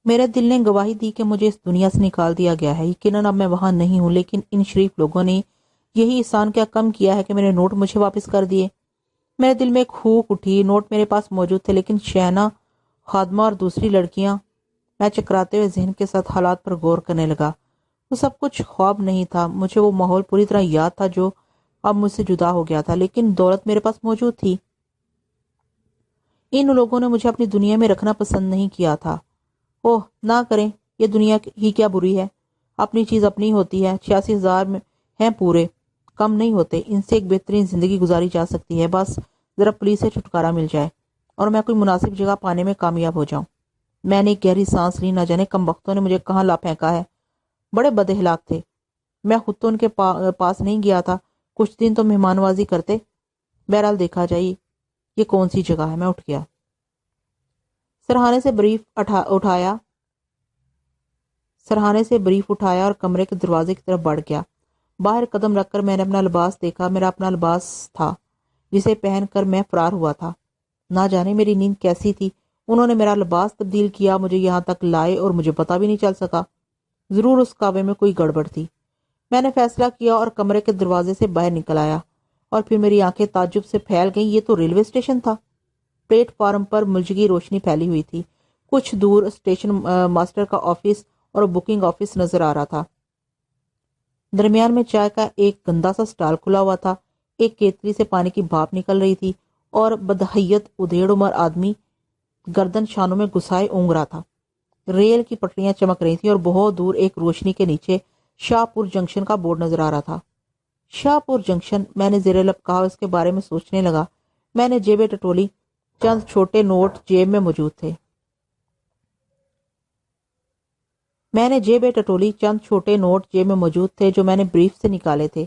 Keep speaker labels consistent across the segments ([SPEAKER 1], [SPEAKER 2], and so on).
[SPEAKER 1] میرے دل نے گواہی دی کہ مجھے اس دنیا سے نکال دیا گیا ہے۔ یقیناً اب میں وہاں نہیں ہوں، لیکن ان شریف لوگوں نے یہی احسان کیا کم کیا ہے کہ میرے نوٹ مجھے واپس کر دیے۔ میرے دل میں ایک ہوک اٹھی۔ نوٹ میرے پاس موجود تھے، لیکن شہنا، خادمہ اور دوسری لڑکیاں۔ میں چکراتے ہوئے ذہن کے ساتھ حالات پر غور کرنے لگا۔ وہ سب کچھ خواب نہیں تھا۔ مجھے وہ ماحول پوری طرح یاد تھا جو اب مجھ سے جدا ہو گیا تھا، لیکن دولت میرے پاس موجود تھی۔ ان لوگوں نے مجھے اپنی دنیا میں رکھنا پسند نہیں کیا تھا۔ اوہ نہ کریں، یہ دنیا ہی کیا بری ہے۔ اپنی چیز اپنی ہوتی ہے۔ 86,000 ہیں پورے، کم نہیں ہوتے۔ ان سے ایک بہترین زندگی گزاری جا سکتی ہے، بس ذرا پولیس سے چھٹکارا مل جائے اور میں کوئی مناسب جگہ پانے میں کامیاب ہو جاؤں۔ میں نے ایک گہری سانس لی۔ نہ جانے کم وقتوں نے مجھے کہاں لا پھینکا ہے۔ بڑے بد اخلاق تھے۔ میں خود تو ان کے پاس نہیں گیا تھا، کچھ دن تو مہمان نوازی کرتے۔ بہرحال دیکھا جائے یہ کون سی جگہ ہے۔ میں اٹھ گیا، سرہانے سے بریف اٹھایا اور کمرے کے دروازے کی طرف بڑھ گیا۔ باہر قدم رکھ کر میں نے اپنا لباس دیکھا۔ میرا اپنا لباس تھا جسے پہن کر میں فرار ہوا تھا۔ نہ جانے میری نیند کیسی تھی۔ انہوں نے میرا لباس تبدیل کیا، مجھے یہاں تک لائے اور مجھے پتہ بھی نہیں چل سکا۔ ضرور اس کعبے میں کوئی گڑبڑ تھی۔ میں نے فیصلہ کیا اور کمرے کے دروازے سے باہر نکل آیا، اور پھر میری آنکھیں تعجب سے پھیل گئیں۔ یہ تو ریلوے اسٹیشن تھا۔ پلیٹ فارم پر ملجگی روشنی پھیلی ہوئی تھی۔ کچھ دور اسٹیشن ماسٹر کا آفس اور بکنگ آفس نظر آ رہا تھا۔ درمیان میں چائے کا ایک گندا سا سٹال کھلا ہوا تھا۔ ایک کیتلی سے پانی کی بھاپ نکل رہی تھی اور بدحیت ادھیڑ عمر آدمی گردن شانوں میں گھسائے اونگ رہا تھا۔ ریل کی پٹریاں چمک رہی تھیں اور بہت دور ایک روشنی کے نیچے شاہ پور جنکشن کا بورڈ نظر آ رہا تھا۔ شاہ پور جنکشن، میں نے زیر لب کہا۔ اس کے بارے میں سوچنے لگا۔ میں نے جیبیں ٹٹولی۔ چند چھوٹے نوٹ جیب میں موجود تھے۔ جو میں نے بریف سے نکالے تھے۔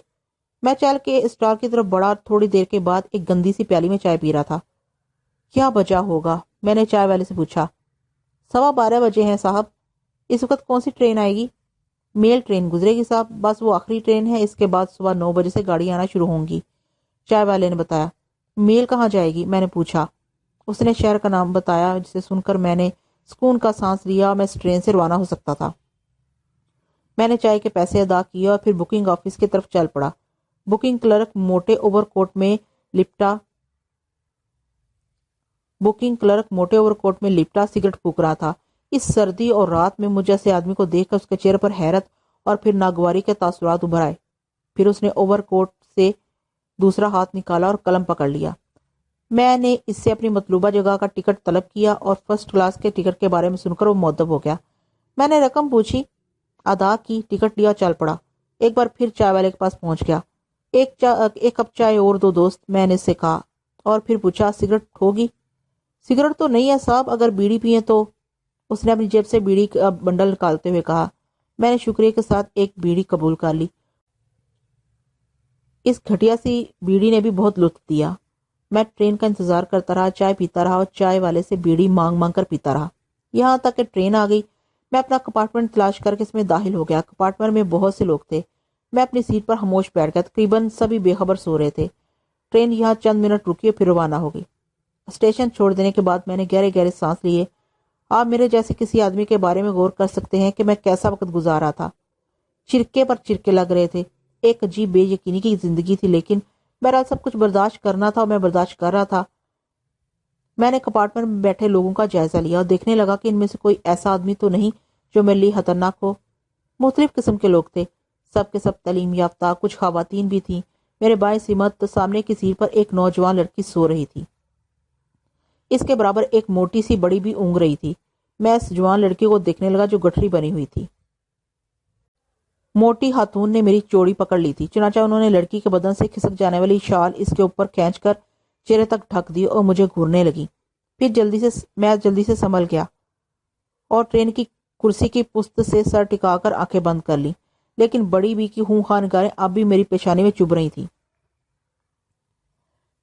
[SPEAKER 1] میں چل کے اسٹال کی طرف بڑھا اور تھوڑی دیر کے بعد ایک گندی سی پیالی میں چائے پی رہا تھا۔ کیا بجا ہوگا؟ میں نے چائے والے سے پوچھا۔ 12:15 بجے ہیں صاحب۔ اس وقت کون سی ٹرین آئے گی؟ میل ٹرین گزرے گی صاحب، بس وہ آخری ٹرین ہے۔ اس کے بعد صبح 9 بجے سے گاڑی آنا شروع ہوں گی، چائے والے نے بتایا۔ میل کہاں جائے گی؟ میں نے پوچھا۔ اس نے شہر کا نام بتایا، جسے سن کر میں نے سکون کا سانس لیا اور میں اس ٹرین سے روانہ ہو سکتا تھا۔ میں نے چائے کے پیسے ادا کیے اور پھر بکنگ آفس کی طرف چل پڑا۔ بکنگ کلرک موٹے اوور کوٹ میں لپٹا سگریٹ پھونک رہا تھا۔ اس سردی اور رات میں مجھ جیسے آدمی کو دیکھ کر اس کے چہرے پر حیرت اور پھر ناگواری کے تاثرات ابھر آئے۔ پھر اس نے اوور کوٹ سے دوسرا ہاتھ نکالا اور قلم پکڑ لیا۔ میں نے اس سے اپنی مطلوبہ جگہ کا ٹکٹ طلب کیا اور فرسٹ کلاس کے ٹکٹ کے بارے میں سن کر وہ مؤدب ہو گیا۔ میں نے رقم پوچھی، ادا کی، ٹکٹ لیا، چل پڑا۔ ایک بار پھر چائے والے کے پاس پہنچ گیا۔ ایک کپ چائے اور دو دوست، میں نے اس سے کہا، اور پھر پوچھا سگریٹ ہوگی؟ سگریٹ تو نہیں ہے صاحب، اگر بیڑی پیئیں تو؟ اس نے اپنی جیب سے بیڑی کا بنڈل نکالتے ہوئے کہا۔ میں نے شکریہ کے ساتھ ایک بیڑی قبول کر لی۔ اس گھٹیا سی بیڑی نے بھی بہت لطف دیا۔ میں ٹرین کا انتظار کرتا رہا، چائے پیتا رہا اور چائے والے سے بیڑی مانگ مانگ کر پیتا رہا، یہاں تک کہ ٹرین آ گئی۔ میں اپنا کمپارٹمنٹ تلاش کر کے اس میں داخل ہو گیا۔ کمپارٹمنٹ میں بہت سے لوگ تھے۔ میں اپنی سیٹ پر خاموش بیٹھ گیا۔ تقریباً سبھی بے خبر سو رہے تھے۔ ٹرین یہاں چند منٹ رکی اور پھر روانہ ہو گئی۔ اسٹیشن چھوڑ دینے کے بعد میں نے گہرے گہرے سانس لیے۔ آپ میرے جیسے کسی آدمی کے بارے میں غور کر سکتے ہیں کہ میں کیسا وقت گزار رہا تھا۔ چرکے پر چرکے لگ رہے تھے۔ ایک عجیب بے یقینی کی زندگی تھی، لیکن بہرحال سب کچھ برداشت کرنا تھا اور میں برداشت کر رہا تھا۔ میں نے کمپارٹمنٹ میں بیٹھے لوگوں کا جائزہ لیا اور دیکھنے لگا کہ ان میں سے کوئی ایسا آدمی تو نہیں جو میرے لیے خطرناک ہو۔ مختلف قسم کے لوگ تھے، سب کے سب تعلیم یافتہ، کچھ خواتین بھی تھیں۔ میرے بائیں سمت سامنے کی سیٹ پر ایک نوجوان لڑکی سو رہی تھی۔ اس کے برابر ایک موٹی سی بڑی بھی اونگ رہی تھی۔ میں اس جوان لڑکی کو دیکھنے لگا جو گٹھری بنی ہوئی تھی۔ موٹی خاتون نے میری چوڑی پکڑ لی تھی، چنانچہ انہوں نے لڑکی کے بدن سے کھسک جانے والی شال اس کے اوپر کھینچ کر چہرے تک ڈھک دی اور مجھے گھورنے لگی۔ پھر جلدی سے سنبھل گیا اور ٹرین کی کرسی کی پشت سے سر ٹکا کر آنکھیں بند کر لی، لیکن بڑی بی کی خونخوار نگاہیں اب بھی میری پیشانی میں چبھ رہی تھی۔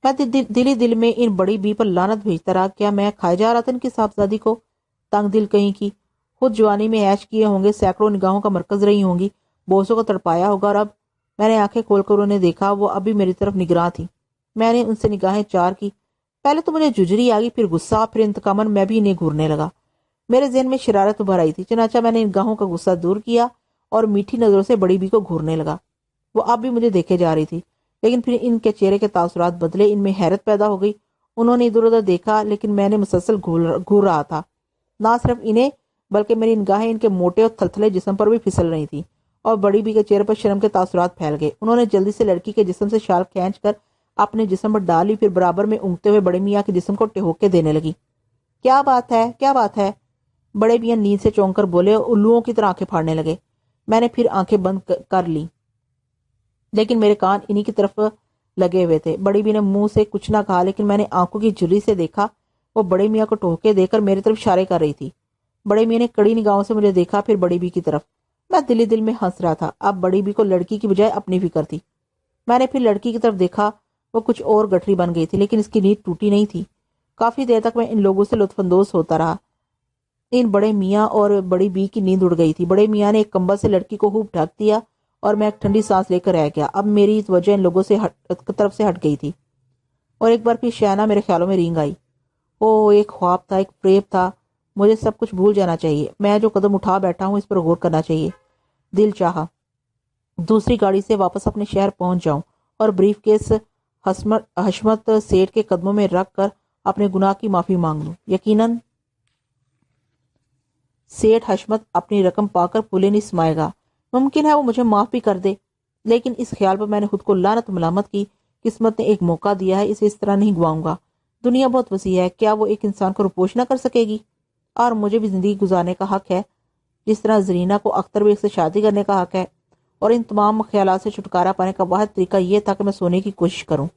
[SPEAKER 1] میں دل میں ان بڑی بی پر لعنت بھیجتا رہا۔ کیا میں کھائے جا رہا تھا ان کی صاحبزادی کو؟ تنگ دل کہیں کی، خود جوانی میں عیش کیے ہوں گے، سینکڑوں نگاہوں کا مرکز رہی ہوں گی، بوسوں کو تڑپایا ہوگا، اور اب میں نے آنکھیں کھول کر انہیں دیکھا، وہ ابھی میری طرف نگراں تھی۔ میں نے ان سے نگاہیں چار کی۔ پہلے تو مجھے ججری آ گئی، پھر غصہ، پھر انتقاماً میں بھی انہیں گھورنے لگا۔ میرے ذہن میں شرارت ابھر آئی تھی، چنانچہ میں نے نگاہوں کا غصہ دور کیا اور میٹھی نظروں سے بڑی بی کو گھورنے لگا۔ وہ اب بھی مجھے دیکھے جا رہی تھی، لیکن پھر ان کے چہرے کے تاثرات بدلے، ان میں حیرت پیدا ہو گئی۔ انہوں نے ادھر ادھر دیکھا، لیکن میں نے مسلسل گھور رہا تھا۔ نہ صرف انہیں بلکہ میری نگاہیں ان کے موٹے اور تھلتھلے جسم پر بھی پھسل رہی تھی، اور بڑی بی کے چہرے پر شرم کے تاثرات پھیل گئے۔ انہوں نے جلدی سے لڑکی کے جسم سے شال کھینچ کر اپنے جسم پر ڈالی، پھر برابر میں اونگتے ہوئے بڑے میاں کے جسم کو ٹہوکے دینے لگی۔ کیا بات ہے، کیا بات ہے؟ بڑے میاں نیند سے چونک کر بولے اور الوؤں کی طرح آنکھیں پھاڑنے لگے۔ میں نے پھر آنکھیں بند کر لی، لیکن میرے کان انہی کی طرف لگے ہوئے تھے۔ بڑی بی نے منہ سے کچھ نہ کہا، لیکن میں نے آنکھوں کی جھری سے دیکھا وہ بڑے میاں کو ٹہوکے دے کر میری طرف اشارے کر رہی تھی۔ بڑے میاں نے کڑی نگاہوں سے مجھے دیکھا، پھر بڑی بی کی طرف۔ میں دل ہی دل میں ہنس رہا تھا۔ اب بڑی بی کو لڑکی کی بجائے اپنی فکر تھی۔ میں نے پھر لڑکی کی طرف دیکھا، وہ کچھ اور گٹھری بن گئی تھی، لیکن اس کی نیند ٹوٹی نہیں تھی۔ کافی دیر تک میں ان لوگوں سے لطف اندوز ہوتا رہا۔ ان بڑے میاں اور بڑی بی کی نیند اڑ گئی تھی۔ بڑے میاں نے ایک کمبل سے لڑکی کو خوب ڈھک دیا اور میں ایک ٹھنڈی سانس لے کر رہ گیا۔ اب میری توجہ ان لوگوں سے طرف سے ہٹ گئی تھی، اور ایک بار پھر شائنہ میرے خیالوں میں رینگ آئی۔ او، ایک خواب تھا، ایک فریب تھا۔ مجھے سب کچھ بھول جانا چاہیے۔ میں جو قدم اٹھا بیٹھا ہوں اس پر غور کرنا چاہیے۔ دل چاہا دوسری گاڑی سے واپس اپنے شہر پہنچ جاؤں اور بریف کیس حشمت سیٹھ کے قدموں میں رکھ کر اپنے گناہ کی معافی مانگ لوں۔ یقیناً سیٹھ حشمت اپنی رقم پا کر پلے نہیں سمائے گا۔ ممکن ہے وہ مجھے معاف بھی کر دے، لیکن اس خیال پر میں نے خود کو لعنت ملامت کی۔ قسمت نے ایک موقع دیا ہے، اسے اس طرح نہیں گواؤں گا۔ دنیا بہت وسیع ہے، کیا وہ ایک انسان کو روپوش نہ کر سکے گی؟ اور مجھے بھی زندگی گزارنے کا حق ہے، جس طرح زرینہ کو اختر بیگ سے شادی کرنے کا حق ہے۔ اور ان تمام خیالات سے چھٹکارا پانے کا واحد طریقہ یہ تھا کہ میں سونے کی کوشش کروں۔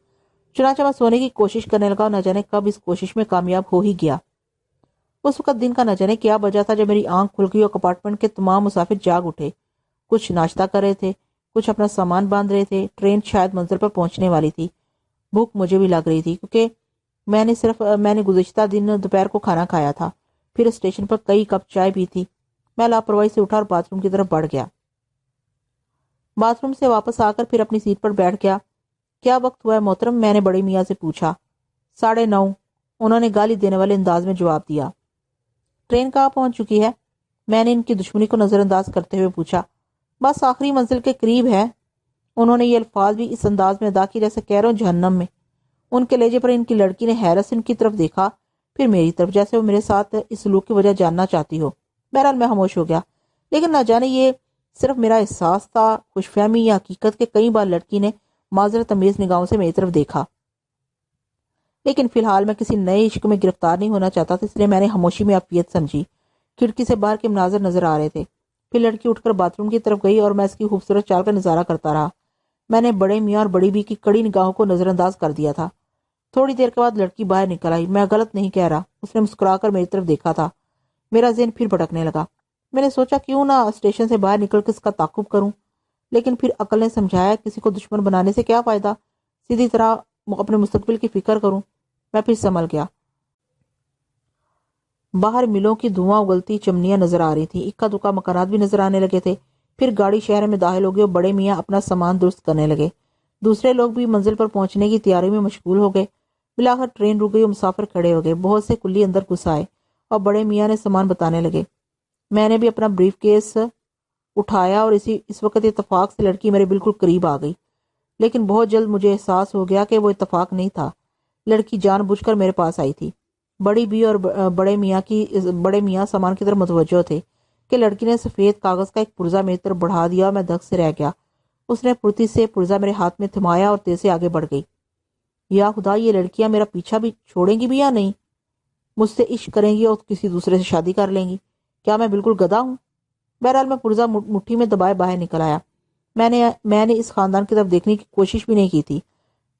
[SPEAKER 1] چنانچہ میں سونے کی کوشش کرنے لگا، اور نہ جانے کب اس کوشش میں کامیاب ہو ہی گیا۔ اس وقت دن کا نہ جانے کیا بجا تھا جب میری آنکھ کھل گئی اور کمپارٹمنٹ کے تمام مسافر جاگ اٹھے۔ کچھ ناشتہ کر رہے تھے، کچھ اپنا سامان باندھ رہے تھے۔ ٹرین شاید منزل پر پہنچنے والی تھی۔ بھوک مجھے بھی لگ رہی تھی، کیونکہ میں نے گزشتہ دن دوپہر کو کھانا کھایا تھا، پھر اسٹیشن پر کئی کپ چائے پی تھی۔ میں لاپرواہی سے اٹھا اور باتھ روم کی طرف بڑھ گیا۔ باتھ روم سے واپس آ کر پھر اپنی سیٹ پر بیٹھ گیا۔ کیا وقت ہوا ہے محترم؟ میں نے بڑے میاں سے پوچھا۔ 9:30۔ انہوں نے گالی دینے والے انداز میں جواب دیا۔ ٹرین کہاں پہنچ چکی ہے؟ میں نے ان کی دشمنی کو نظر انداز کرتے ہوئے پوچھا۔ بس آخری منزل کے قریب ہے۔ انہوں نے یہ الفاظ بھی اس انداز میں ادا کیے جیسے کہہ رہا ہوں جہنم میں۔ ان کے لہجے پر ان کی لڑکی نے حیرت سے ان کی طرف دیکھا، پھر میری طرف، جیسے وہ میرے ساتھ اس سلوک کی وجہ جاننا چاہتی ہو۔ بہرحال میں خاموش ہو گیا، لیکن نہ جانے یہ صرف میرا احساس تھا، خوش فہمی یا حقیقت کہ کئی بار لڑکی نے معذرت امیز نگاہوں سے میری طرف دیکھا۔ لیکن فی الحال میں کسی نئے عشق میں گرفتار نہیں ہونا چاہتا تھا، اس لیے میں نے خاموشی میں عافیت سمجھی۔ کھڑکی سے باہر کے مناظر نظر آ رہے تھے۔ پھر لڑکی اٹھ کر باتھ روم کی طرف گئی اور میں اس کی خوبصورت چال کا نظارہ کرتا رہا۔ میں نے بڑے میاں اور بڑی بی کی کڑی نگاہوں کو نظر انداز کر دیا تھا۔ تھوڑی دیر کے بعد لڑکی باہر نکل آئی۔ میں غلط نہیں کہہ رہا، اس نے مسکرا کر میری طرف دیکھا تھا۔ میرا ذہن پھر بھٹکنے لگا۔ میں نے سوچا کیوں نہ اسٹیشن سے باہر نکل کے اس کا تعاقب کروں، لیکن پھر عقل نے سمجھایا کسی کو دشمن بنانے سے کیا فائدہ، سیدھی طرح اپنے مستقبل کی فکر کروں۔ میں پھر سنبھل گیا۔ باہر ملوں کی دھواں اگلتی چمنیاں نظر آ رہی تھیں، اکا دکا مکانات بھی نظر آنے لگے تھے۔ پھر گاڑی شہر میں داخل ہو گئی اور بڑے میاں اپنا سامان درست کرنے لگے۔ دوسرے لوگ بھی منزل پر پہنچنے کی تیاری میں مشغول ہو گئے۔ بلاخر ٹرین رک گئی اور مسافر کھڑے ہو گئے۔ بہت سے کلی اندر گھس آئے اور بڑے میاں نے سامان بتانے لگے۔ میں نے بھی اپنا بریف کیس اٹھایا اور اس وقت اتفاق سے لڑکی میرے بالکل قریب آ گئی، لیکن بہت جلد مجھے احساس ہو گیا کہ وہ اتفاق نہیں تھا۔ لڑکی جان بوجھ کر میرے پاس آئی تھی۔ بڑی بی اور بڑے میاں سامان کی طرف متوجہ تھے کہ لڑکی نے سفید کاغذ کا ایک پرزہ میری طرف بڑھا دیا اور میں دھک سے رہ گیا۔ اس نے پھرتی سے پرزہ میرے ہاتھ میں تھمایا اور تیز سے آگے بڑھ گئی۔ یا خدا، یہ لڑکیاں میرا پیچھا بھی چھوڑیں گی بھی یا نہیں؟ مجھ سے عشق کریں گی اور کسی دوسرے سے شادی کر لیں گی؟ کیا میں بالکل گدھا ہوں؟ بہرحال میں پرزہ مٹھی میں دبائے باہر نکل آیا۔ میں نے اس خاندان کی طرف دیکھنے کی کوشش بھی نہیں کی تھی۔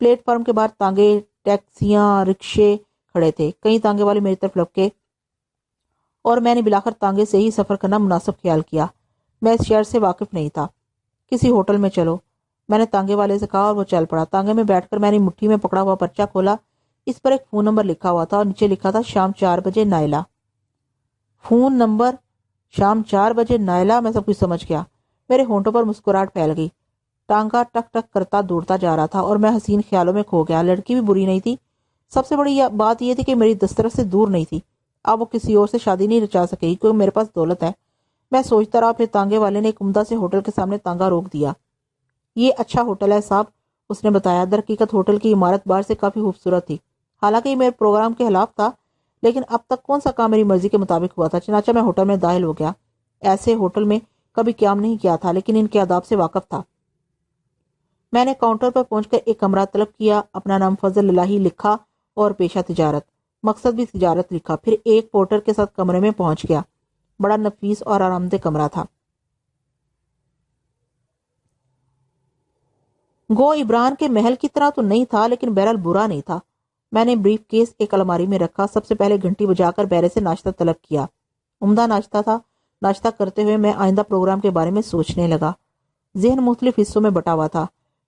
[SPEAKER 1] پلیٹ فارم کے باہر تانگے، ٹیکسیاں، رکشے کھڑے تھے۔ کئی تانگے والے میری طرف لپکے اور میں نے بلاخر تانگے سے ہی سفر کرنا مناسب خیال کیا۔ میں اس شہر سے واقف نہیں تھا۔ کسی ہوٹل میں چلو، میں نے تانگے والے سے کہا اور وہ چل پڑا۔ تانگے میں بیٹھ کر میں نے مٹھی میں پکڑا ہوا پرچہ کھولا۔ اس پر ایک فون نمبر لکھا ہوا تھا اور نیچے لکھا تھا شام 4 بجے نائلہ۔ فون نمبر، شام 4 بجے نائلہ، میں سب کچھ سمجھ گیا۔ میرے ہونٹوں پر مسکراہٹ پھیل گئی۔ ٹانگا ٹک ٹک کرتا دوڑتا جا رہا تھا اور میں حسین خیالوں میں کھو گیا۔ لڑکی بھی بری نہیں تھی۔ سب سے بڑی بات یہ تھی کہ میری دسترس سے دور نہیں تھی۔ اب وہ کسی اور سے شادی نہیں رچا سکے گی کیونکہ میرے پاس دولت ہے۔ میں سوچتا رہا، پھر تانگے والے نے ایک عمدہ سے ہوٹل کے سامنے تانگا روک دیا۔ یہ اچھا ہوٹل ہے صاحب، اس نے بتایا۔ در حقیقت ہوٹل کی عمارت باہر سے کافی خوبصورت تھی، حالانکہ یہ میرے پروگرام کے خلاف تھا، لیکن اب تک کون سا کام میری مرضی کے مطابق ہوا تھا؟ چنانچہ میں ہوٹل میں داخل ہو گیا۔ ایسے ہوٹل میں کبھی قیام نہیں کیا تھا، لیکن ان کے آداب سے واقف تھا۔ میں نے کاؤنٹر پر پہنچ کر ایک کمرہ طلب کیا، اپنا نام فضل الہی لکھا اور پیشہ تجارت، مقصد بھی تجارت لکھا۔ پھر ایک پورٹر کے ساتھ کمرے میں پہنچ گیا۔ بڑا نفیس اور آرام دہ کمرہ تھا۔ گو عبران کے محل کی طرح تو نہیں تھا، لیکن بہرحال برا نہیں تھا۔ میں نے بریف کیس ایک الماری میں رکھا، سب سے پہلے گھنٹی بجا کر بیرے سے ناشتہ طلب کیا۔ عمدہ ناشتہ تھا۔ ناشتہ کرتے ہوئے میں آئندہ پروگرام کے بارے میں سوچنے لگا۔ ذہن مختلف حصوں میں بٹا ہوا تھا،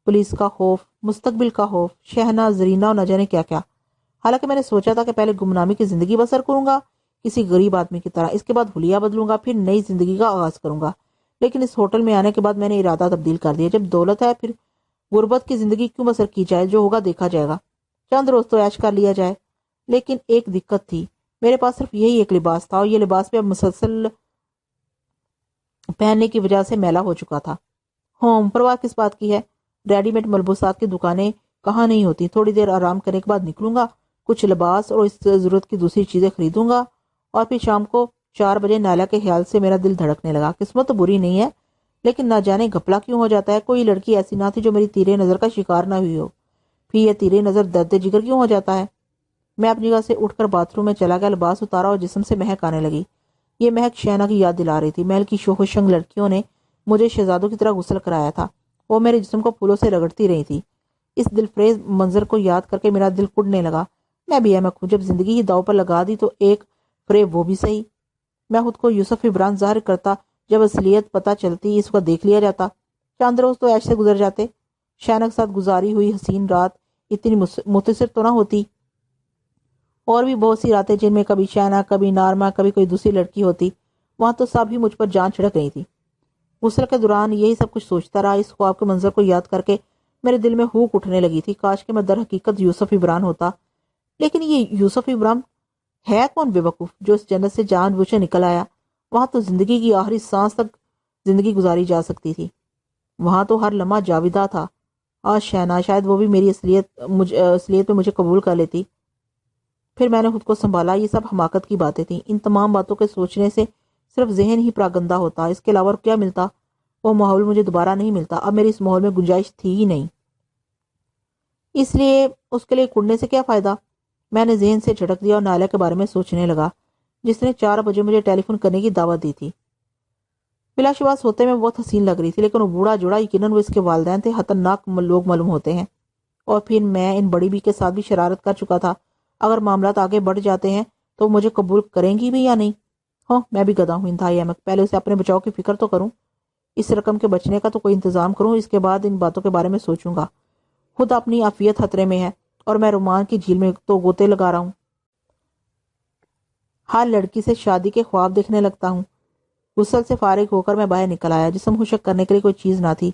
[SPEAKER 1] پولیس کا خوف، مستقبل کا خوف، شہنا، زرینہ اور نہ جانے کیا کیا۔ حالانکہ میں نے سوچا تھا کہ پہلے گمنامی کی زندگی بسر کروں گا کسی غریب آدمی کی طرح، اس کے بعد حلیہ بدلوں گا، پھر نئی زندگی کا آغاز کروں گا۔ لیکن اس ہوٹل میں آنے کے بعد میں نے ارادہ تبدیل کر دیا۔ جب دولت ہے پھر غربت کی زندگی کیوں بسر کی جائے؟ جو ہوگا دیکھا جائے گا، چند روز تو عیش کر لیا جائے۔ لیکن ایک دقت تھی، میرے پاس صرف یہی ایک لباس تھا، اور یہ لباس بھی اب مسلسل پہننے کی وجہ سے میلا ہو چکا تھا۔ پرواہ کس بات کی ہے؟ ریڈی میڈ ملبوسات کی دکانیں کہاں نہیں ہوتی۔ تھوڑی دیر آرام کرنے کے بعد نکلوں گا، کچھ لباس اور اس ضرورت کی دوسری چیزیں خریدوں گا، اور پھر شام کو 4 بجے نائلہ کے خیال سے میرا دل دھڑکنے لگا۔ قسمت تو بری نہیں ہے، لیکن نہ جانے گھپلا کیوں ہو جاتا ہے۔ کوئی لڑکی ایسی نہ تھی جو میری تیرے نظر کا شکار نہ ہوئی ہو، پھر یہ تیرے نظر درد جگر کیوں ہو جاتا ہے؟ میں اپنی جگہ سے اٹھ کر باتھ روم میں چلا گیا، لباس اتارا اور جسم سے مہک آنے لگی۔ یہ مہک شینا کی یاد دلا رہی تھی۔ محل کی شوخ و شنگ لڑکیوں نے مجھے شہزادوں کی طرح غسل کرایا تھا، وہ میرے جسم کو پھولوں سے رگڑتی رہی تھی۔ اس دلفریز منظر کو یاد کر کے میرا دل کڑنے لگا۔ میں بھی احمق ہوں، جب زندگی ہی داؤ پر لگا دی تو ایک فریب وہ بھی صحیح۔ میں خود کو یوسف عبران ظاہر کرتا، جب اصلیت پتہ چلتی اس کو دیکھ لیا جاتا۔ چند روز تو ایسے گزر جاتے، شینا کے ساتھ گزاری ہوئی حسین رات اتنی متصر تو نہ ہوتی۔ اور بھی بہت سی راتیں جن میں کبھی شینا، کبھی نارما، کبھی کوئی دوسری لڑکی ہوتی، وہاں تو سب ہی مجھ پر جان چھڑک رہی تھی۔ غسل کے دوران یہی سب کچھ سوچتا رہا۔ اس خواب کے منظر کو یاد کر کے میرے دل میں ہوک اٹھنے لگی تھی، کاش کہ میں در حقیقت یوسف عبران ہوتا۔ لیکن یہ یوسف عبران ہے کون بے وقوف جو اس جنت سے جان بوجھ نکل آیا؟ وہاں تو زندگی کی آخری سانس تک زندگی گزاری جا سکتی تھی، وہاں تو ہر لمحہ جاویدہ تھا۔ آج شینا، شاید وہ بھی میری اصلیت پہ مجھے قبول کر لیتی۔ پھر میں نے خود کو سنبھالا، یہ سب حماقت کی باتیں تھیں۔ ان تمام باتوں کے سوچنے سے صرف ذہن ہی پراگندہ ہوتا، اس کے علاوہ کیا ملتا؟ وہ ماحول مجھے دوبارہ نہیں ملتا، اب میری اس ماحول میں گنجائش تھی ہی نہیں، اس لیے اس کے لیے کڑنے سے کیا فائدہ؟ میں نے ذہن سے جھٹک دیا اور نائلہ کے بارے میں سوچنے لگا، جس نے 4 بجے مجھے ٹیلی فون کرنے کی دعوت دی تھی۔ بلا شبہ ہوتے میں بہت حسین لگ رہی تھی، لیکن وہ بوڑھا جوڑا یقیناً وہ اس کے والدین تھے، خطرناک لوگ معلوم ہوتے ہیں۔ اور پھر میں ان بڑی بی کے ساتھ بھی شرارت کر چکا تھا، اگر معاملات آگے بڑھ جاتے ہیں تو مجھے قبول کریں گی بھی یا نہیں؟ میں بھی گدھا ہوں، انتہائی احمق۔ پہلے اسے اپنے بچاؤ کی فکر تو کروں، اس رقم کے بچنے کا تو کوئی انتظام کروں، اس کے بعد ان باتوں کے بارے میں سوچوں گا۔ خود اپنی عافیت خطرے میں ہے اور میں رومان کی جھیل میں تو غوطے لگا رہا ہوں۔ ہر لڑکی سے شادی کے خواب دیکھنے لگتا ہوں۔ غسل سے فارغ ہو کر میں باہر نکل آیا، جسم خشک کرنے کے لیے کوئی چیز نہ تھی۔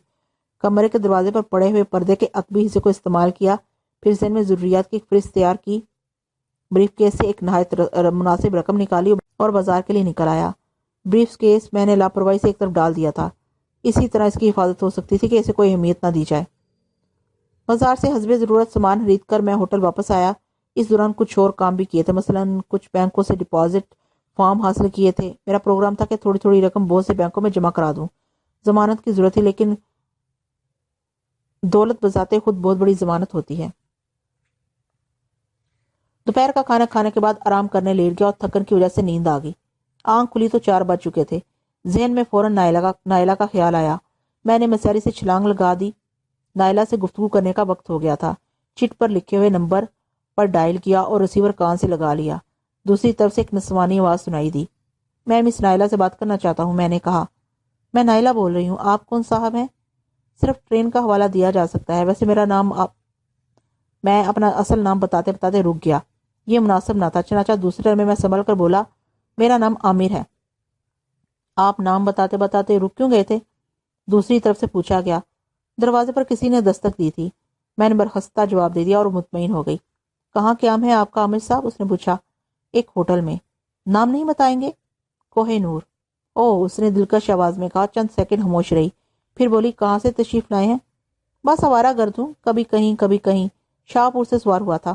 [SPEAKER 1] کمرے کے دروازے پر پڑے ہوئے پردے کے عقبی حصے کو استعمال کیا، پھر ذہن میں ضروریات کی ایک فہرست تیار کی، بریف کیس سے ایک نہایت مناسب رقم نکالی اور بازار کے لیے نکل آیا۔ بریف کیس میں نے لاپرواہی سے ایک طرف ڈال دیا تھا، اسی طرح اس کی حفاظت ہو سکتی تھی کہ اسے کوئی اہمیت نہ دی جائے۔ بازار سے حسب ضرورت سامان خرید کر میں ہوٹل واپس آیا۔ اس دوران کچھ اور کام بھی کیے تھے، مثلا کچھ بینکوں سے ڈپازٹ فارم حاصل کیے تھے۔ میرا پروگرام تھا کہ تھوڑی تھوڑی رقم بہت سے بینکوں میں جمع کرا دوں۔ ضمانت کی ضرورت تھی، لیکن دولت بذات خود بہت بڑی ضمانت ہوتی ہے۔ دوپہر کا کھانا کھانے کے بعد آرام کرنے لیٹ گیا اور تھکن کی وجہ سے نیند آ گئی۔ آنکھ کھلی تو 4 بج چکے تھے۔ ذہن میں فوراً نائلہ کا خیال آیا۔ میں نے مساری سے چھلانگ لگا دی۔ نائلہ سے گفتگو کرنے کا وقت ہو گیا تھا۔ چٹ پر لکھے ہوئے نمبر پر ڈائل کیا اور ریسیور کان سے لگا لیا۔ دوسری طرف سے ایک نسوانی آواز سنائی دی۔ میں مس نائلہ سے بات کرنا چاہتا ہوں، میں نے کہا۔ میں نائلہ بول رہی ہوں، آپ کون صاحب ہیں؟ صرف ٹرین کا حوالہ دیا جا سکتا ہے، ویسے میرا نام میں اپنا اصل نام بتاتے بتاتے رک گیا، یہ مناسب نہ تھا، چنانچہ دوسری طرف میں سنبھل کر بولا، میرا نام عامر ہے۔ آپ نام بتاتے بتاتے رک کیوں گئے تھے؟ دوسری طرف سے پوچھا گیا۔ دروازے پر کسی نے دستک دی تھی، میں نے برخستہ جواب دے دیا اور مطمئن ہو گئی۔ کہاں قیام ہے آپ کا عامر صاحب؟ اس نے پوچھا۔ ایک ہوٹل میں۔ نام نہیں بتائیں گے؟ کوہ نور۔ او، اس نے دلکش آواز میں کہا۔ چند سیکنڈ خاموش رہی، پھر بولی، کہاں سے تشریف لائے ہیں؟ بس آوارہ گرد ہوں، کبھی کہیں کبھی کہیں، شاہ پور سے سوار ہوا تھا۔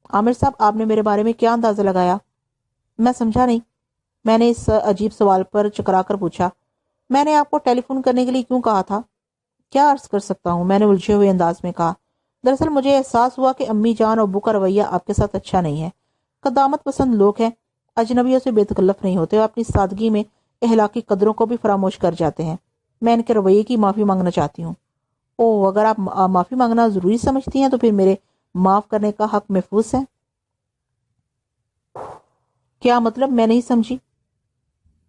[SPEAKER 1] عامر صاحب، آپ نے میرے بارے میں کیا اندازہ لگایا؟ میں سمجھا نہیں۔ میں نے اس عجیب سوال پر چکرا کر پوچھا۔ میں نے آپ کو ٹیلی فون کرنے کے لیے کیوں کہا تھا؟ کیا عرض کر سکتا ہوں، میں نے الجھے ہوئے انداز میں کہا۔ دراصل مجھے احساس ہوا کہ امی جان اور ابو کا رویہ آپ کے ساتھ اچھا نہیں ہے۔ قدامت پسند لوگ ہیں، اجنبیوں سے بے تکلف نہیں ہوتے اور اپنی سادگی میں اخلاقی قدروں کو بھی فراموش کر جاتے ہیں۔ میں ان کے رویے کی معافی مانگنا چاہتی ہوں۔ او، اگر آپ معافی مانگنا ضروری سمجھتی ہیں تو پھر میرے معاف کرنے کا حق محفوظ ہے۔ کیا مطلب؟ میں نہیں سمجھی۔